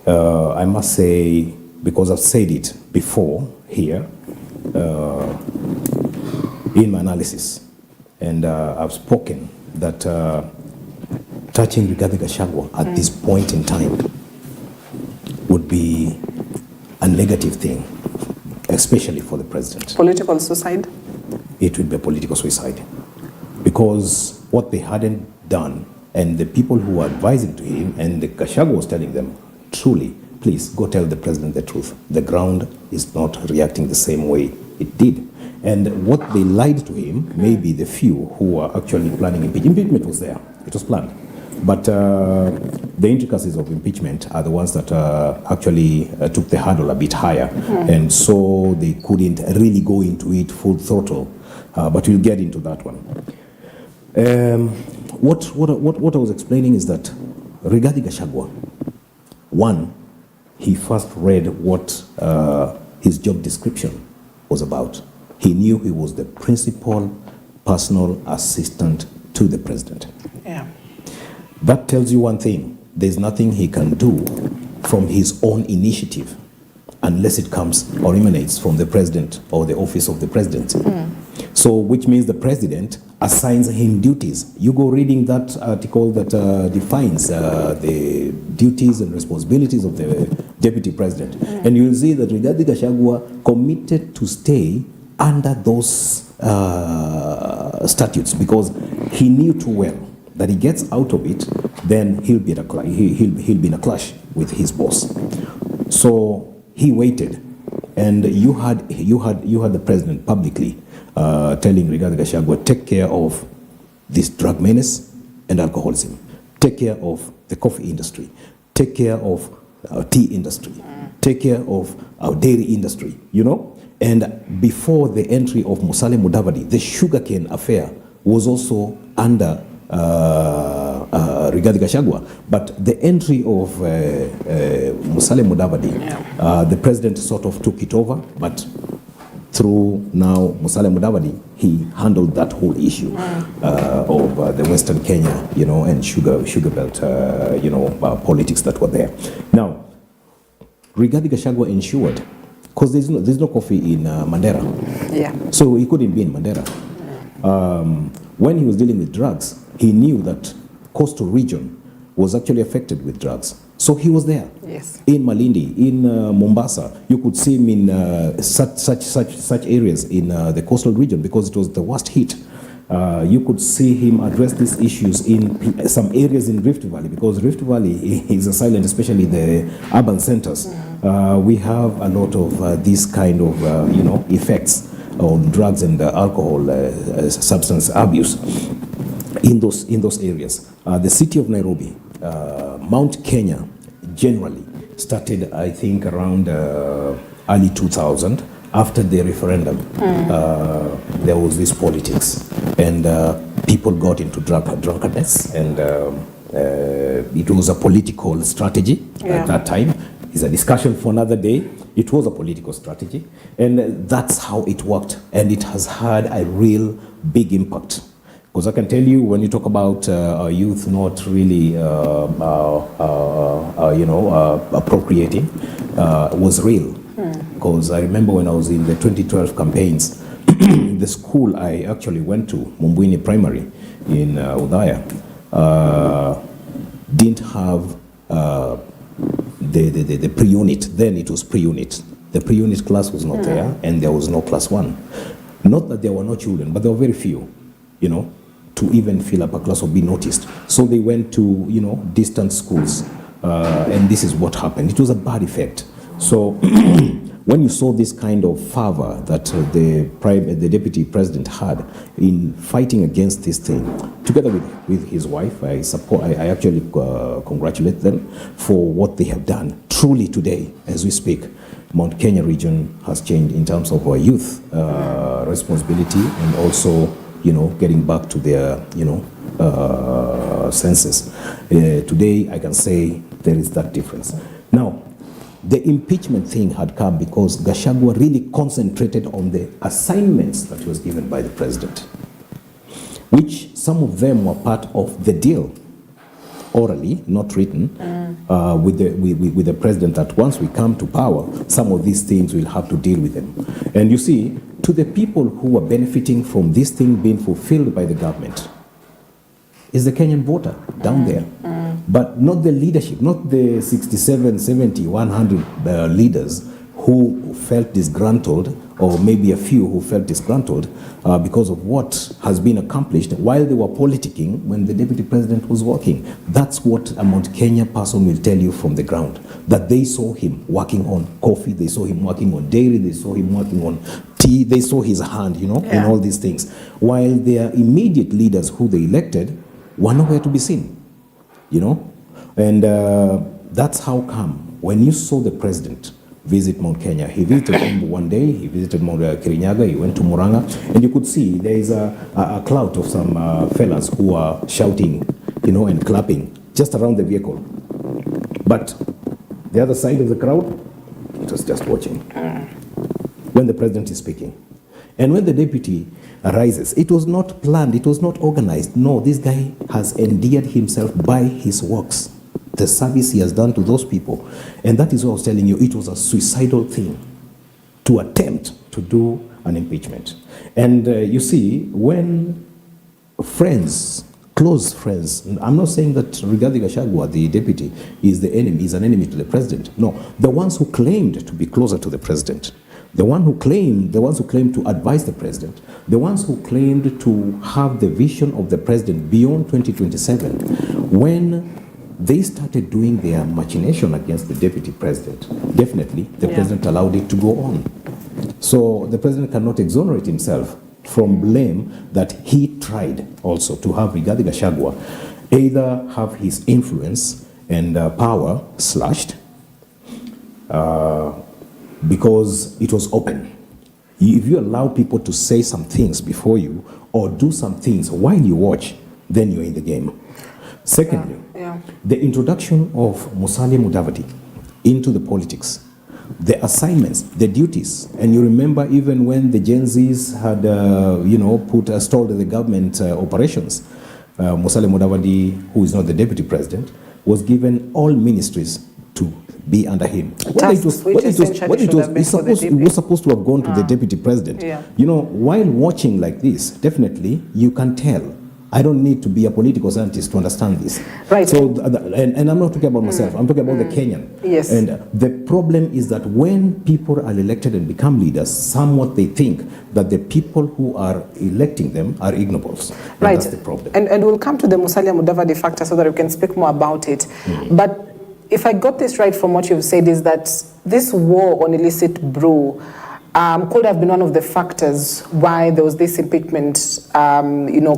I must say, because I've said it before here in my analysis, and I've spoken that touching Rigathi Gachagua at this point in time would be a negative thing, especially for the president. Political suicide? It would be a political suicide, because what they hadn't done, and the people who were advising to him, and the Gachagua was telling them, truly, please go tell the president the truth. The ground is not reacting the same way it did. And what they lied to him, maybe the few who were actually planning impeachment. Impeachment was there, it was planned. But the intricacies of impeachment are the ones that actually took the hurdle a bit higher. And so they couldn't really go into it full throttle. But we'll get into that one. What I was explaining is that Rigathi Gachagua, one, he first read what his job description was about. He knew he was the principal personal assistant to the president. Yeah. That tells you one thing: there's nothing he can do from his own initiative unless it comes or emanates from the president or the office of the presidency. So, which means the president assigns him duties. You go reading that article that defines the duties and responsibilities of the deputy president, and you'll see that Rigathi Gachagua committed to stay under those statutes, because he knew too well that he gets out of it, then he'll be in a clash with his boss. So he waited, and you had the president publicly telling Rigathi Gachagua, take care of this drug menace and alcoholism, take care of the coffee industry, take care of our tea industry, take care of our dairy industry, And before the entry of Musalia Mudavadi, the sugarcane affair was also under Rigathi Gachagua. But the entry of Musalia Mudavadi, the president sort of took it over, but through now Musalia Mudavadi, he handled that whole issue of the Western Kenya, and sugar belt, politics that were there. Now, Rigathi Gachagua ensured, because there's no coffee in Mandera, so he couldn't be in Mandera. When he was dealing with drugs, he knew that coastal region was actually affected with drugs. So he was there. Yes. In Malindi, in Mombasa, you could see him in such areas in the coastal region, because it was the worst hit. You could see him address these issues in some areas in Rift Valley, because Rift Valley is a silent, especially the urban centers. We have a lot of these kind of effects on drugs and alcohol, substance abuse in those areas. The city of Nairobi, Mount Kenya generally started, I think, around early 2000, after the referendum, there was this politics, and people got into drunkenness, and it was a political strategy at that time. It's a discussion for another day. It was a political strategy, and that's how it worked, and it has had a real big impact. Because I can tell you, when you talk about youth not really, appropriating, was real. Because I remember when I was in the 2012 campaigns, the school I actually went to, Mumbwini Primary in Udaya, didn't have the pre-unit. Then it was pre-unit. The pre-unit class was not there, and there was no class 1. Not that there were no children, but there were very few, to even fill up a class or be noticed. So they went to, distant schools, and this is what happened. It was a bad effect. So when you saw this kind of fervor that the deputy president had in fighting against this thing, together with his wife, I actually congratulate them for what they have done. Truly today, as we speak, Mount Kenya region has changed in terms of our youth responsibility, and also, getting back to their, senses. Today, I can say there is that difference. Now, the impeachment thing had come because Gachagua really concentrated on the assignments that he was given by the president, which some of them were part of the deal, orally, not written, with the president, that once we come to power, some of these things we'll have to deal with them. And you see, to the people who are benefiting from this thing being fulfilled by the government is the Kenyan voter down there. But not the leadership, not the 67, 70, 100 leaders who felt disgruntled, or maybe a few who felt disgruntled because of what has been accomplished while they were politicking when the deputy president was working. That's what a Mount Kenya person will tell you from the ground, that they saw him working on coffee, they saw him working on dairy, they saw him working on tea, they saw his hand, in all these things. While their immediate leaders who they elected were nowhere to be seen. And that's how come when you saw the president visit Mount Kenya, he visited Embu one day, he visited Mount Kirinyaga, he went to Muranga, and you could see there is a cloud of some fellas who are shouting, and clapping just around the vehicle. But the other side of the crowd, it was just watching when the president is speaking. And when the deputy arises, it was not planned, it was not organized. No, this guy has endeared himself by his works, the service he has done to those people. And that is what I was telling you, it was a suicidal thing to attempt to do an impeachment. And you see, when friends, close friends, I'm not saying that Rigathi Gachagua, the deputy, is the enemy, is an enemy to the president. No, the ones who claimed to be closer to the president, the ones who claimed to advise the president, the ones who claimed to have the vision of the president beyond 2027, when they started doing their machination against the deputy president, definitely the president allowed it to go on. So the president cannot exonerate himself from blame that he tried also to have Rigathi Gachagua either have his influence and power slashed, because it was open. If you allow people to say some things before you or do some things while you watch, then you're in the game. Secondly, the introduction of Musalia Mudavadi into the politics, the assignments, the duties, and you remember even when the Gen Zs had, stalled the government operations, Musalia Mudavadi, who is not the deputy president, was given all ministries to be under him. It was supposed to have gone to the deputy president. While watching like this, definitely you can tell. I don't need to be a political scientist to understand this. Right. So, and I'm not talking about myself. I'm talking about the Kenyan. Yes. And the problem is that when people are elected and become leaders, somewhat they think that the people who are electing them are ignobles. Right. That's the problem. And we'll come to the Musalia Mudavadi factor so that we can speak more about it. But if I got this right from what you've said, is that this war on illicit brew could have been one of the factors why there was this impeachment,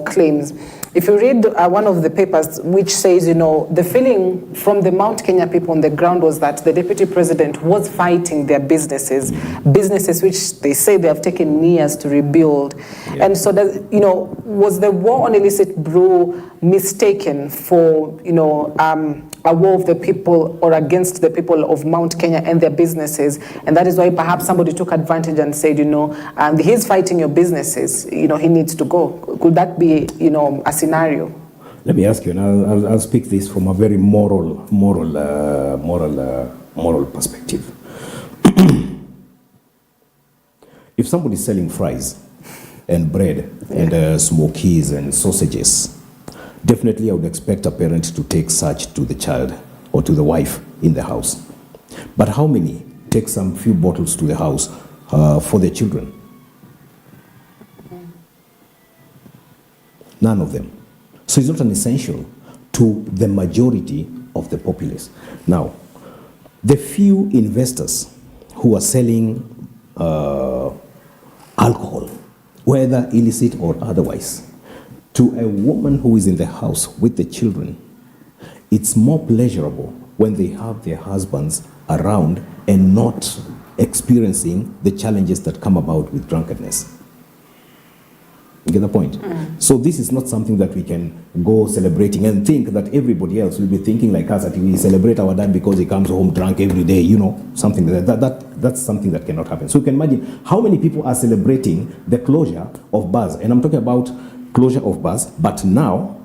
claims. if you read one of the papers which says, you know, the feeling from the Mount Kenya people on the ground was that the deputy president was fighting their businesses which they say they have taken years to rebuild. Yeah. And so that, you know, was the war on illicit brew mistaken for, you know, a war of the people or against the people of Mount Kenya and their businesses? And that is why perhaps somebody took advantage and said, you know, he's fighting your businesses, you know, he needs to go. Could that be, you know, a scenario? Let me ask you, and I'll speak this from a very moral perspective. If somebody's selling fries and bread and smokies and sausages, definitely I would expect a parent to take such to the child or to the wife in the house. But how many take some few bottles to the house for their children? None of them. So it's not an essential to the majority of the populace. Now, the few investors who are selling alcohol, whether illicit or otherwise, to a woman who is in the house with the children, it's more pleasurable when they have their husbands around and not experiencing the challenges that come about with drunkenness. You get the point? So this is not something that we can go celebrating and think that everybody else will be thinking like us, that we celebrate our dad because he comes home drunk every day, you know, something like that. That's something that cannot happen. So you can imagine how many people are celebrating the closure of bars. And I'm talking about closure of bars, but now,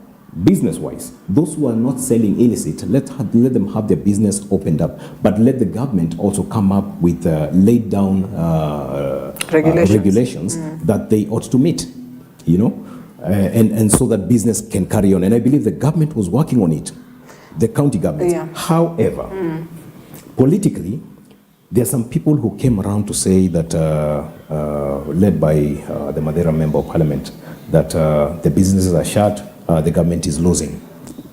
business-wise, those who are not selling illicit, let them have their business opened up, but let the government also come up with laid down regulations that they ought to meet. You know, and so that business can carry on. And I believe the government was working on it, the county government. Yeah. However, politically, there are some people who came around to say that, led by the Madeira Member of Parliament, that the businesses are shut, the government is losing.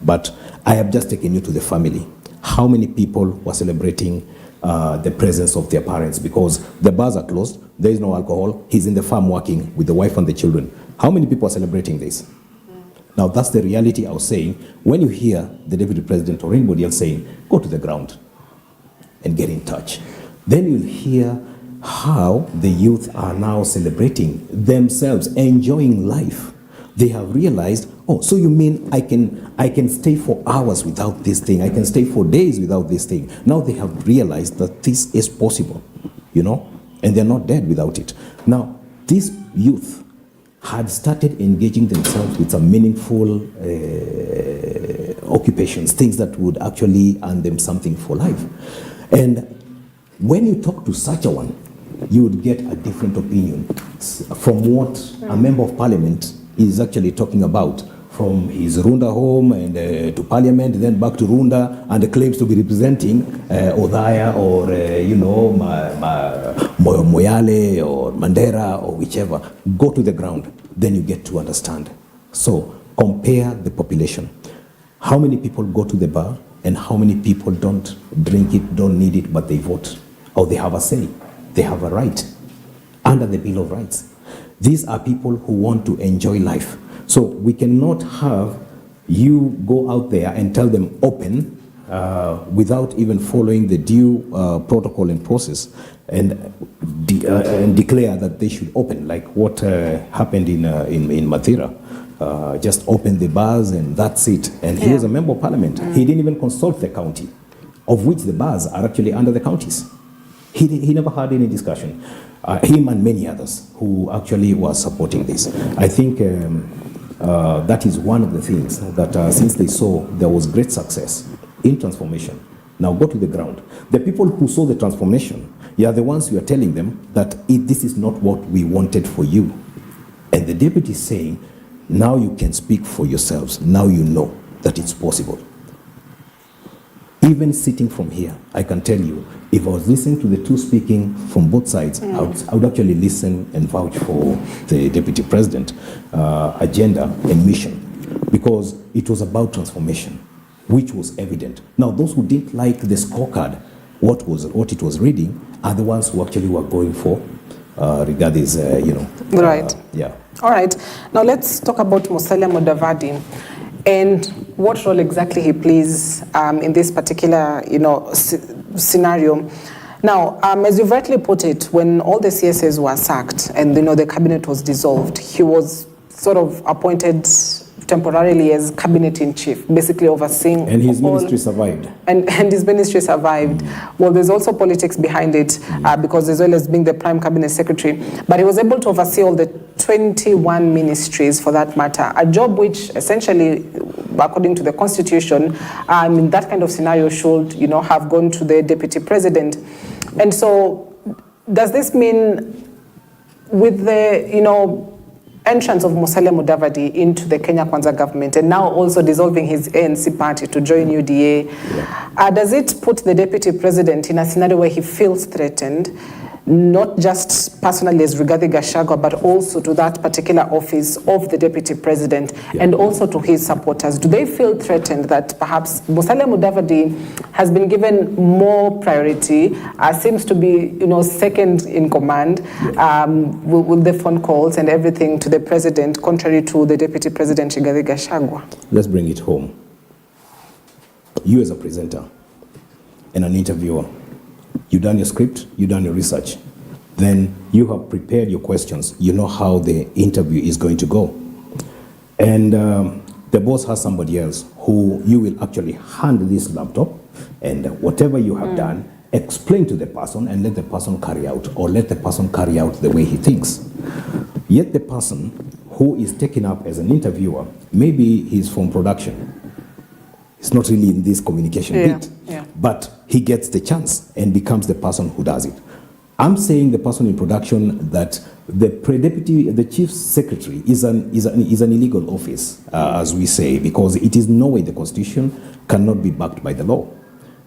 But I have just taken you to the family. How many people were celebrating the presence of their parents? Because the bars are closed, there is no alcohol, he's in the farm working with the wife and the children. How many people are celebrating this? Now that's the reality I was saying. When you hear the deputy president or anybody else saying, go to the ground and get in touch, then you'll hear how the youth are now celebrating themselves, enjoying life. They have realized, oh, so you mean I can stay for hours without this thing, I can stay for days without this thing. Now they have realized that this is possible, you know, and they're not dead without it. Now, these youth had started engaging themselves with some meaningful occupations, things that would actually earn them something for life. And when you talk to such a one, you would get a different opinion from what a member of parliament is actually talking about, from his Runda home and to parliament, then back to Runda, and claims to be representing Odhaya or, you know, Moyale or Mandera or whichever. Go to the ground, then you get to understand. So compare the population. How many people go to the bar and how many people don't drink it, don't need it, but they vote, or they have a say, they have a right under the Bill of Rights. These are people who want to enjoy life. So we cannot have you go out there and tell them open without even following the due protocol and process and declare that they should open, like what happened in Madeira. Just open the bars and that's it. And he was a member of parliament. He didn't even consult the county, of which the bars are actually under the counties. He never had any discussion. Him and many others who actually were supporting this. I think that is one of the things that since they saw there was great success in transformation, now go to the ground. The people who saw the transformation, you are the ones who are telling them that this is not what we wanted for you. And the deputy is saying, now you can speak for yourselves. Now you know that it's possible. Even sitting from here, I can tell you, if I was listening to the two speaking from both sides, I would actually listen and vouch for the deputy president agenda and mission, because it was about transformation, which was evident. Now, those who didn't like the scorecard, what it was reading, are the ones who actually were going for regarding his, Right. Yeah. All right. Now let's talk about Musalia Mudavadi and what role exactly he plays in this particular, scenario. Now, as you've rightly put it, when all the CSAs were sacked and the cabinet was dissolved, he was sort of appointed temporarily as cabinet in chief, basically overseeing. And his ministry survived. And his ministry survived. Well, there's also politics behind it because as well as being the prime cabinet secretary, but he was able to oversee all the 21 ministries for that matter, a job which essentially, according to the constitution, in that kind of scenario should, have gone to the deputy president. And so does this mean with the, entrance of Musalia Mudavadi into the Kenya Kwanza government and now also dissolving his ANC party to join UDA, does it put the deputy president in a scenario where he feels threatened, not just personally as Rigathi Gachagua, but also to that particular office of the deputy president and also to his supporters? Do they feel threatened that perhaps Musalia Mudavadi has been given more priority, seems to be, second in command with the phone calls and everything to the president, contrary to the deputy president Rigathi Gachagua? Let's bring it home. You as a presenter and an interviewer, you've done your script, you've done your research. Then you have prepared your questions. You know how the interview is going to go. And the boss has somebody else who you will actually hand this laptop and whatever you have done, explain to the person and let the person carry out, or let the person carry out the way he thinks. Yet the person who is taken up as an interviewer, maybe he's from production. It's not really in this communication bit, but he gets the chance and becomes the person who does it. I'm saying the person in production that the chief secretary is an illegal office, as we say, because it is no way the constitution cannot be backed by the law.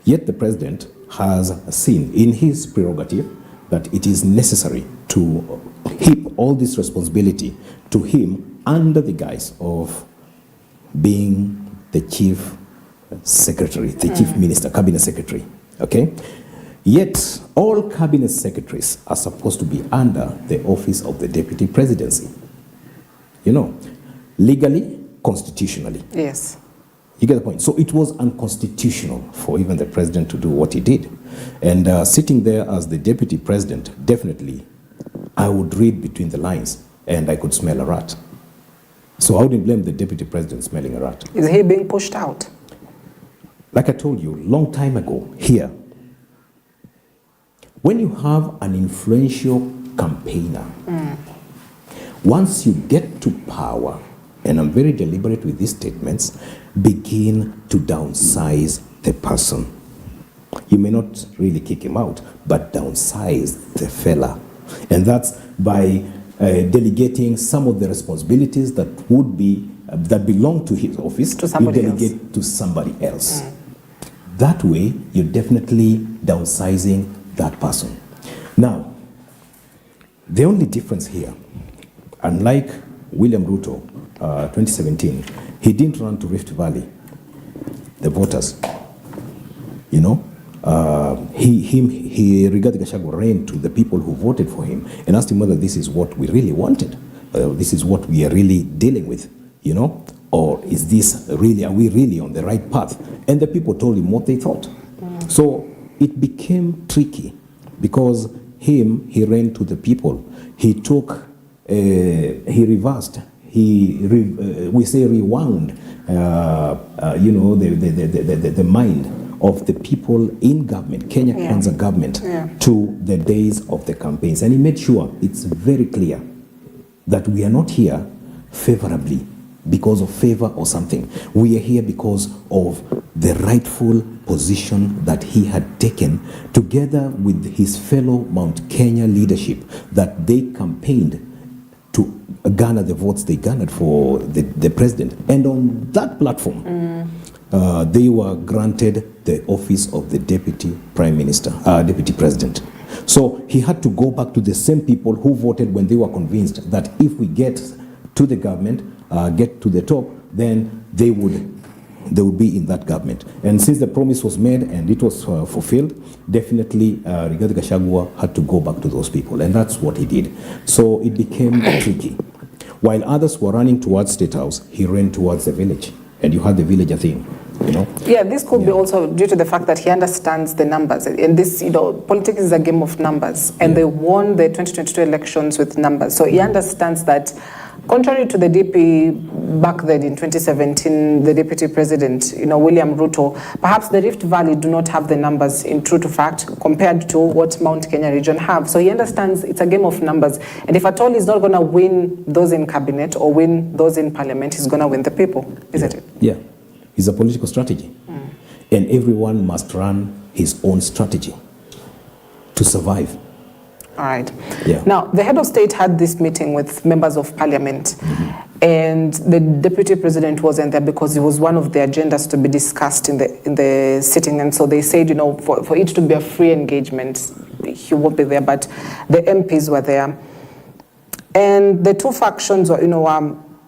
Yet the president has seen in his prerogative that it is necessary to heap all this responsibility to him under the guise of being the chief secretary, the chief minister, cabinet secretary, okay? Yet all cabinet secretaries are supposed to be under the office of the deputy presidency. Legally, constitutionally. Yes. You get the point? So it was unconstitutional for even the president to do what he did. And sitting there as the deputy president, definitely, I would read between the lines and I could smell a rat. So I wouldn't blame the deputy president smelling a rat. Is he being pushed out? Like I told you, long time ago, here, when you have an influential campaigner, once you get to power, and I'm very deliberate with these statements, begin to downsize the person. You may not really kick him out, but downsize the fella. And that's by delegating some of the responsibilities that would be, that belong to his office, to somebody you delegate else. to somebody else. That way, you're definitely downsizing that person. Now, the only difference here, unlike William Ruto, 2017, he didn't run to Rift Valley, the voters. Rigathi Gachagua ran to the people who voted for him and asked him whether this is what we really wanted, this is what we are really dealing with, or is this really, are we really on the right path? And the people told him what they thought. So it became tricky because he ran to the people. He took, he reversed, we say rewound, the mind of the people in government, Kenya Kwanza government, to the days of the campaigns. And he made sure it's very clear that we are not here favorably because of favor or something. We are here because of the rightful position that he had taken together with his fellow Mount Kenya leadership, that they campaigned to garner the votes they garnered for the president. And on that platform, they were granted the office of the deputy prime minister, deputy president. So he had to go back to the same people who voted when they were convinced that if we get to the government, get to the top, then they would they would be in that government. And since the promise was made and it was fulfilled, definitely Rigathi Gachagua had to go back to those people, and that's what he did. So it became tricky. While others were running towards State House, he ran towards the village, and you had the villager thing. You know? Yeah, this could be also due to the fact that he understands the numbers. And this, politics is a game of numbers. And they won the 2022 elections with numbers. So he understands that, contrary to the DP back then in 2017, the deputy president, William Ruto, perhaps the Rift Valley do not have the numbers in true to fact compared to what Mount Kenya region have. So he understands it's a game of numbers. And if at all he's not going to win those in cabinet or win those in parliament, he's going to win the people, isn't it? Yeah. It's a political strategy. And everyone must run his own strategy to survive. All right. Yeah. Now, the head of state had this meeting with members of parliament, and the deputy president wasn't there because it was one of the agendas to be discussed in the sitting. And so they said, for it to be a free engagement, he won't be there, but the MPs were there. And the two factions were,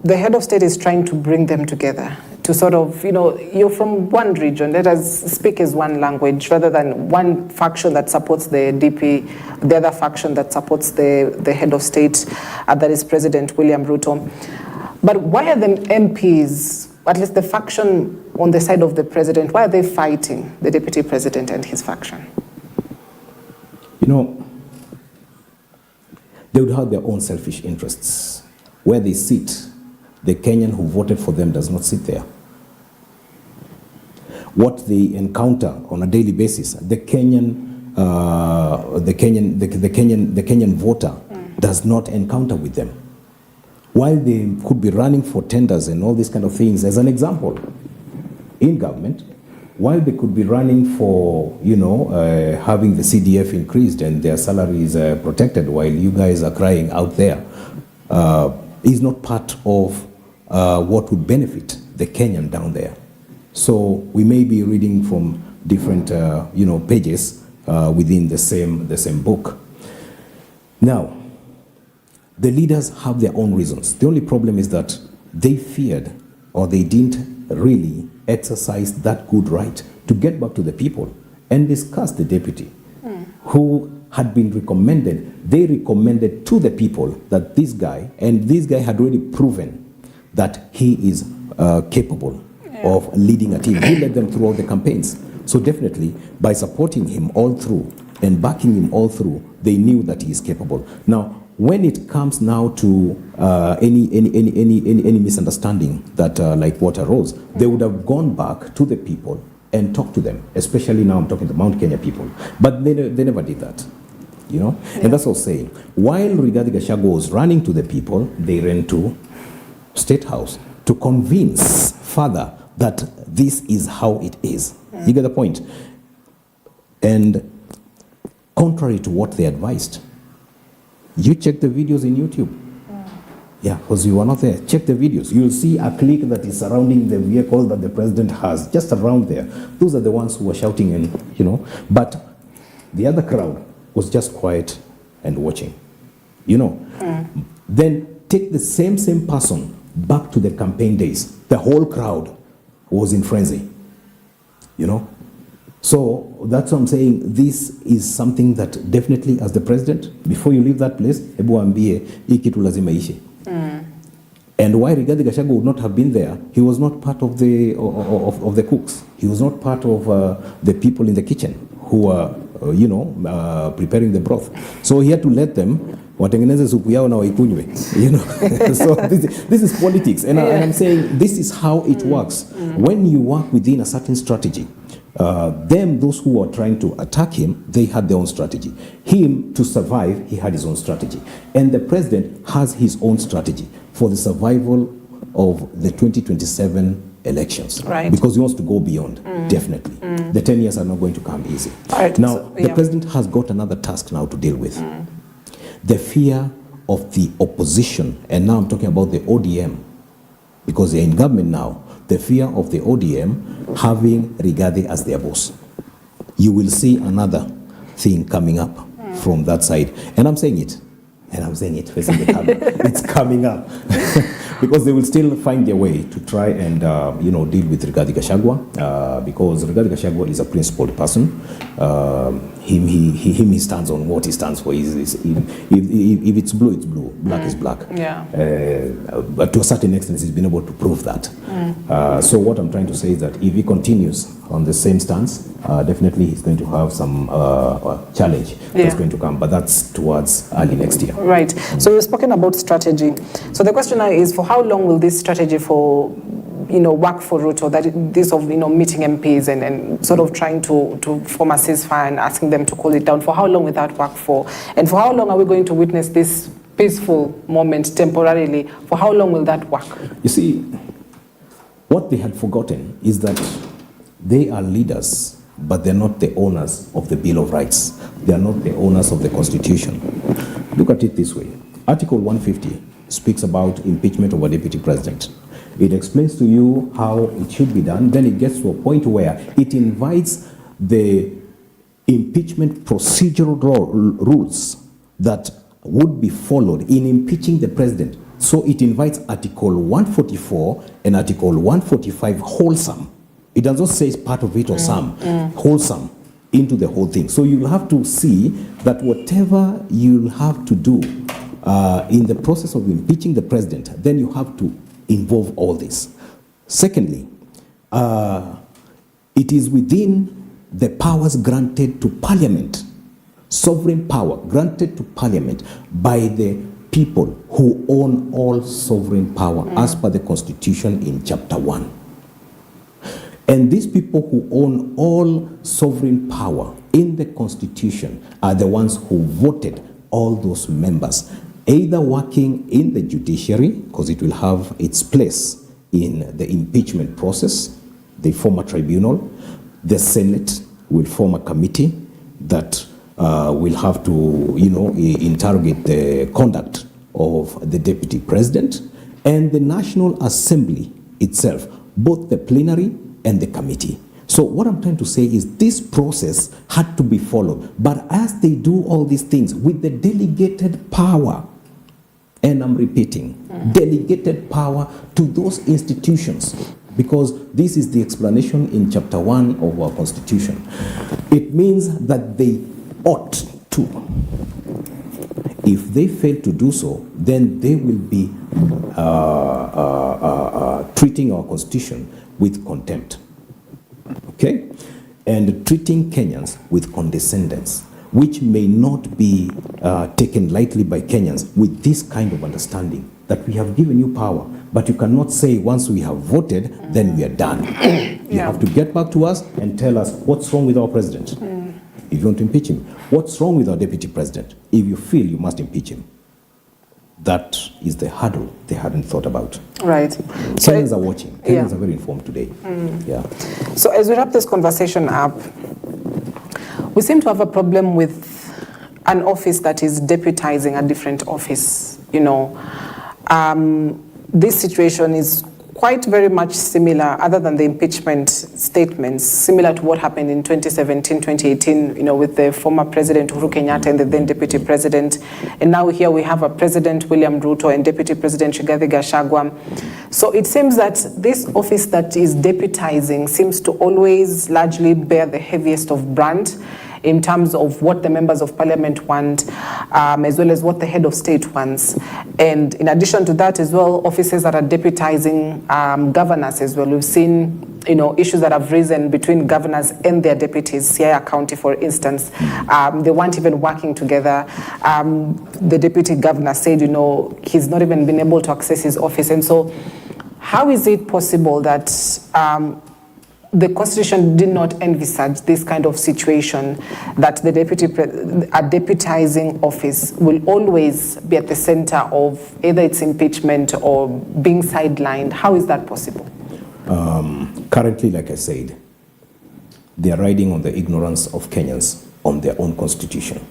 the head of state is trying to bring them together to sort of, you're from one region, let us speak as one language rather than one faction that supports the DP, the other faction that supports the head of state, that is President William Ruto. But why are the MPs, at least the faction on the side of the president, why are they fighting the deputy president and his faction? They would have their own selfish interests. Where they sit, the Kenyan who voted for them does not sit there. What they encounter on a daily basis, the Kenyan voter does not encounter with them. While they could be running for tenders and all these kind of things, as an example, in government, while they could be running for, having the CDF increased and their salaries protected, while you guys are crying out there, is not part of what would benefit the Kenyan down there. So we may be reading from different, pages within the same book. Now, the leaders have their own reasons. The only problem is that they feared, or they didn't really exercise that good right to get back to the people and discuss the deputy who had been recommended. They recommended to the people that this guy had already proven that he is capable of leading a team. He led them throughout the campaigns. So definitely, by supporting him all through and backing him all through, they knew that he is capable. Now, when it comes now to any misunderstanding that like what arose, they would have gone back to the people and talked to them. Especially now, I'm talking to Mount Kenya people, but they never did that. And that's what I'm saying. While Rigathi Gachagua was running to the people, they ran to State House to convince further that this is how it is. You get the point? And contrary to what they advised, you check the videos in YouTube. Yeah, because you are not there. Check the videos. You'll see a clique that is surrounding the vehicle that the president has, just around there. Those are the ones who are shouting and, but the other crowd was just quiet and watching, Then take the same person back to the campaign days. The whole crowd was in frenzy, So that's what I'm saying. This is something that definitely, as the president, before you leave that place, ebu ambie hii kitu lazima ishe. And why Rigathi Gachagua would not have been there? He was not part of the cooks. He was not part of the people in the kitchen who were, preparing the broth. So he had to let them watengeneze supu yao na waikunywe. So this is politics, and I'm saying this is how it works. When you work within a certain strategy, those who were trying to attack him, they had their own strategy. Him, to survive, he had his own strategy. And the president has his own strategy for the survival of the 2027 elections. Right. Because he wants to go beyond, definitely. The 10 years are not going to come easy. Right. Now, So, the president has got another task now to deal with. The fear of the opposition, and now I'm talking about the ODM, because they're in government now. The fear of the ODM having Rigathi as their boss. You will see another thing coming up from that side. And I'm saying it. And I'm saying it facing the camera. It's coming up. because they will still find their way to try and deal with Rigathi Gachagua, because Rigathi Gachagua is a principled person. He stands on what he stands for. If it's blue, it's blue. Black is black. Yeah. But to a certain extent, he's been able to prove that. So what I'm trying to say is that if he continues on the same stance, definitely he's going to have some challenge that's going to come. But that's towards early next year. Right. So you've spoken about strategy. So the question now is, for how long will this strategy work for Ruto, that this of meeting MPs and sort of trying to form a ceasefire and asking them to cool it down? For how long will that work for? And for how long are we going to witness this peaceful moment temporarily? For how long will that work? You see, what they had forgotten is that they are leaders, but they're not the owners of the Bill of Rights. They are not the owners of the Constitution. Look at it this way. Article 150 speaks about impeachment of a deputy president. It explains to you how it should be done. Then it gets to a point where it invites the impeachment procedural rules that would be followed in impeaching the president. So it invites Article 144 and Article 145 wholesome. It does not say it's part of it or some. Wholesome into the whole thing. So you'll have to see that whatever you'll have to do in the process of impeaching the president, then you have to involve all this. Secondly, it is within the powers granted to Parliament, sovereign power granted to Parliament by the people who own all sovereign power as per the Constitution in Chapter 1. And these people who own all sovereign power in the Constitution are the ones who voted all those members, either working in the judiciary, because it will have its place in the impeachment process. They form a tribunal. The Senate will form a committee that will have to, interrogate the conduct of the deputy president, and the National Assembly itself, both the plenary and the committee. So what I'm trying to say is this process had to be followed. But as they do all these things with the delegated power, and I'm repeating, delegated power to those institutions, because this is the explanation in Chapter 1 of our Constitution. It means that they ought to. If they fail to do so, then they will be treating our Constitution with contempt. Okay? And treating Kenyans with condescendence, which may not be taken lightly by Kenyans, with this kind of understanding that we have given you power, but you cannot say once we have voted, then we are done. You have to get back to us and tell us what's wrong with our president. If you want to impeach him, what's wrong with our deputy president? If you feel you must impeach him. That is the hurdle they hadn't thought about. Right. Kenyans are watching. Kenyans are very informed today. Yeah. So as we wrap this conversation up, we seem to have a problem with an office that is deputizing a different office. This situation is quite very much similar, other than the impeachment statements, similar to what happened in 2017, 2018, with the former President Uhuru Kenyatta and the then Deputy President. And now here we have a President William Ruto and Deputy President Rigathi Gachagua. So it seems that this office that is deputizing seems to always largely bear the heaviest of brand in terms of what the members of parliament want, as well as what the head of state wants. And in addition to that as well, offices that are deputizing governors as well. We've seen issues that have risen between governors and their deputies. Siaya County, for instance, they weren't even working together. The deputy governor said, he's not even been able to access his office. And so how is it possible that the Constitution did not envisage this kind of situation, that the a deputizing office will always be at the center of either its impeachment or being sidelined? How is that possible? Currently, like I said, they are riding on the ignorance of Kenyans on their own Constitution.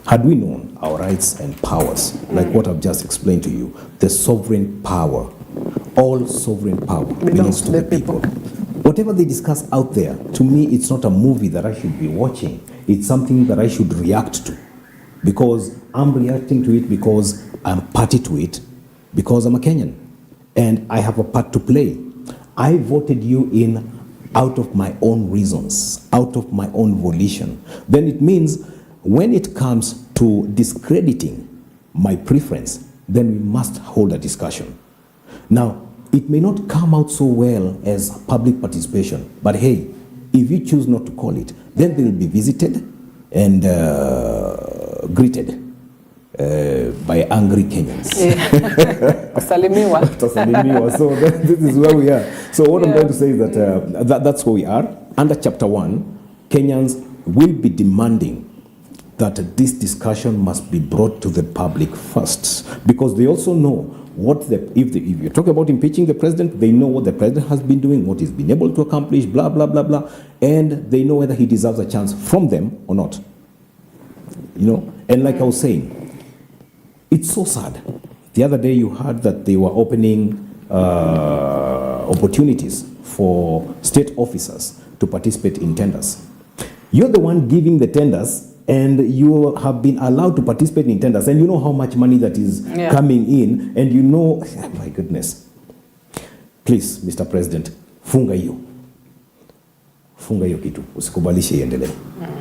Had we known our rights and powers, like what I've just explained to you, the sovereign power, all sovereign power belongs to the people. Whatever they discuss out there, to me, it's not a movie that I should be watching. It's something that I should react to, because I'm reacting to it because I'm party to it, because I'm a Kenyan and I have a part to play. I voted you in out of my own reasons, out of my own volition. Then it means when it comes to discrediting my preference, then we must hold a discussion. Now, it may not come out so well as public participation, but hey, if you choose not to call it, then they will be visited and greeted by angry Kenyans. Salimiwa. Salimiwa. So this is where we are. So what I'm trying to say is that, that's where we are. Under Chapter 1, Kenyans will be demanding that this discussion must be brought to the public first, because they also know what if you're talking about impeaching the president, they know what the president has been doing, what he's been able to accomplish, blah, blah, blah, blah, and they know whether he deserves a chance from them or not. You know, and like I was saying, it's so sad. The other day you heard that they were opening opportunities for state officers to participate in tenders. You're the one giving the tenders, and you have been allowed to participate in tenders, and you know how much money that is coming in, and you know, my goodness. Please, Mr. President, funga hiyo kitu, usikubalishe iendelee,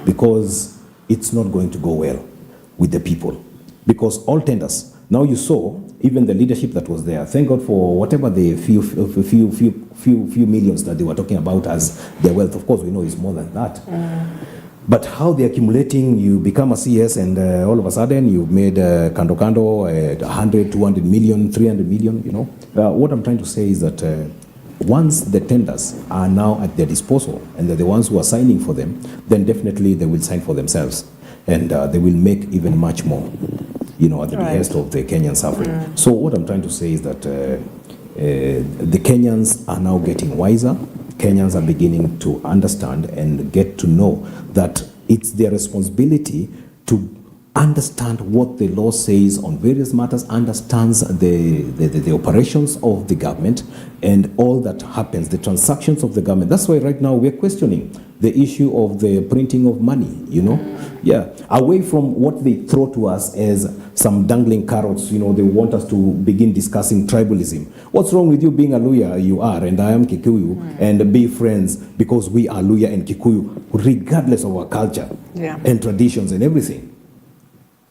because it's not going to go well with the people. Because all tenders, now you saw even the leadership that was there, thank God for whatever the few millions that they were talking about as their wealth. Of course, we know it's more than that. But how they're accumulating, you become a CS and all of a sudden you've made kando 100, 200 million, 300 million, you know. What I'm trying to say is that once the tenders are now at their disposal and they're the ones who are signing for them, then definitely they will sign for themselves and they will make even much more, you know, at the behest of the Kenyan suffering. So what I'm trying to say is that the Kenyans are now getting wiser. Kenyans are beginning to understand and get to know that it's their responsibility to understand what the law says on various matters, understands the operations of the government and all that happens, the transactions of the government. That's why right now we're questioning the issue of the printing of money, you know? Yeah, away from what they throw to us as some dangling carrots, you know, they want us to begin discussing tribalism. What's wrong with you being a Luya? You are, and I am Kikuyu, and be friends because we are Luya and Kikuyu, regardless of our culture and traditions and everything.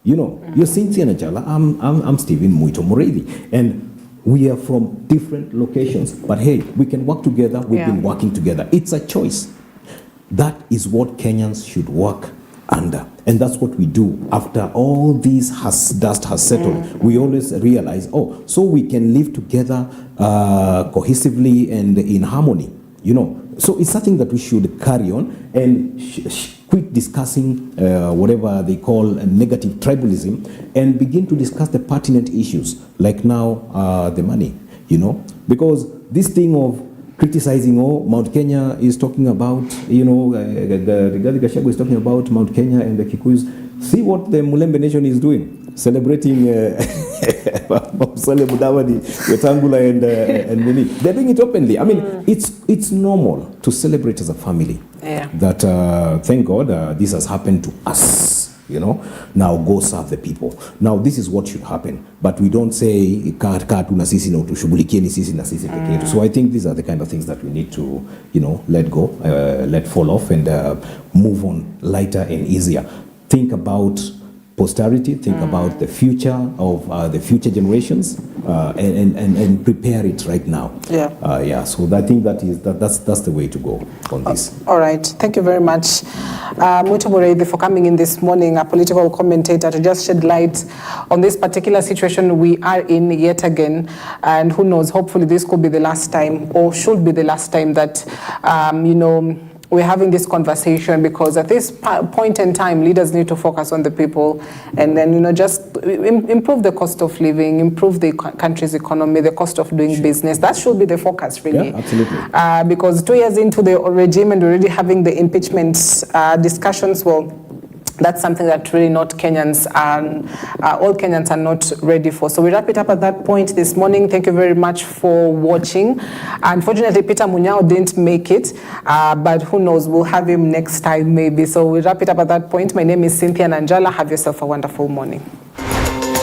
You know, you're Cynthia Najala, I'm Stephen Muito Mureithi, and we are from different locations. But hey, we can work together, we've been working together. It's a choice. That is what Kenyans should work under. And that's what we do. After all this dust has settled, we always realize, oh, so we can live together cohesively and in harmony, you know. So it's something that we should carry on and quit discussing whatever they call negative tribalism and begin to discuss the pertinent issues, like now the money, you know. Because this thing of criticizing, oh, Mount Kenya is talking about, you know, Rigathi Gachagua is talking about Mount Kenya and the Kikuyus. See what the Mulembe Nation is doing, celebrating Musalia Mudavadi, Wetangula and Mini. They're doing it openly. I mean, it's normal to celebrate as a family. That thank God this has happened to us. You know, now go serve the people. Now this is what should happen, but we don't say na sisi na utushughulikieni sisi na sisi peke yetu. So I think these are the kind of things that we need to, you know, let go, let fall off, and move on lighter and easier. Think about posterity, think about the future of the future generations, and prepare it right now. So I think that's the way to go on this. All right, thank you very much, Muito Mureithi, for coming in this morning, a political commentator, to just shed light on this particular situation we are in yet again. And who knows, hopefully this could be the last time, or should be the last time, that you know, we're having this conversation, because at this point in time, leaders need to focus on the people, and then, you know, just improve the cost of living, improve the country's economy, the cost of doing business. That should be the focus, really. Yeah, absolutely. Because 2 years into the regime and already having the impeachment discussions, well, that's something that really not Kenyans and all Kenyans are not ready for. So we wrap it up at that point this morning. Thank you very much for watching. Unfortunately, Peter Munyao didn't make it, but who knows, we'll have him next time maybe. So we wrap it up at that point. My name is Cynthia Nanjala. Have yourself a wonderful morning.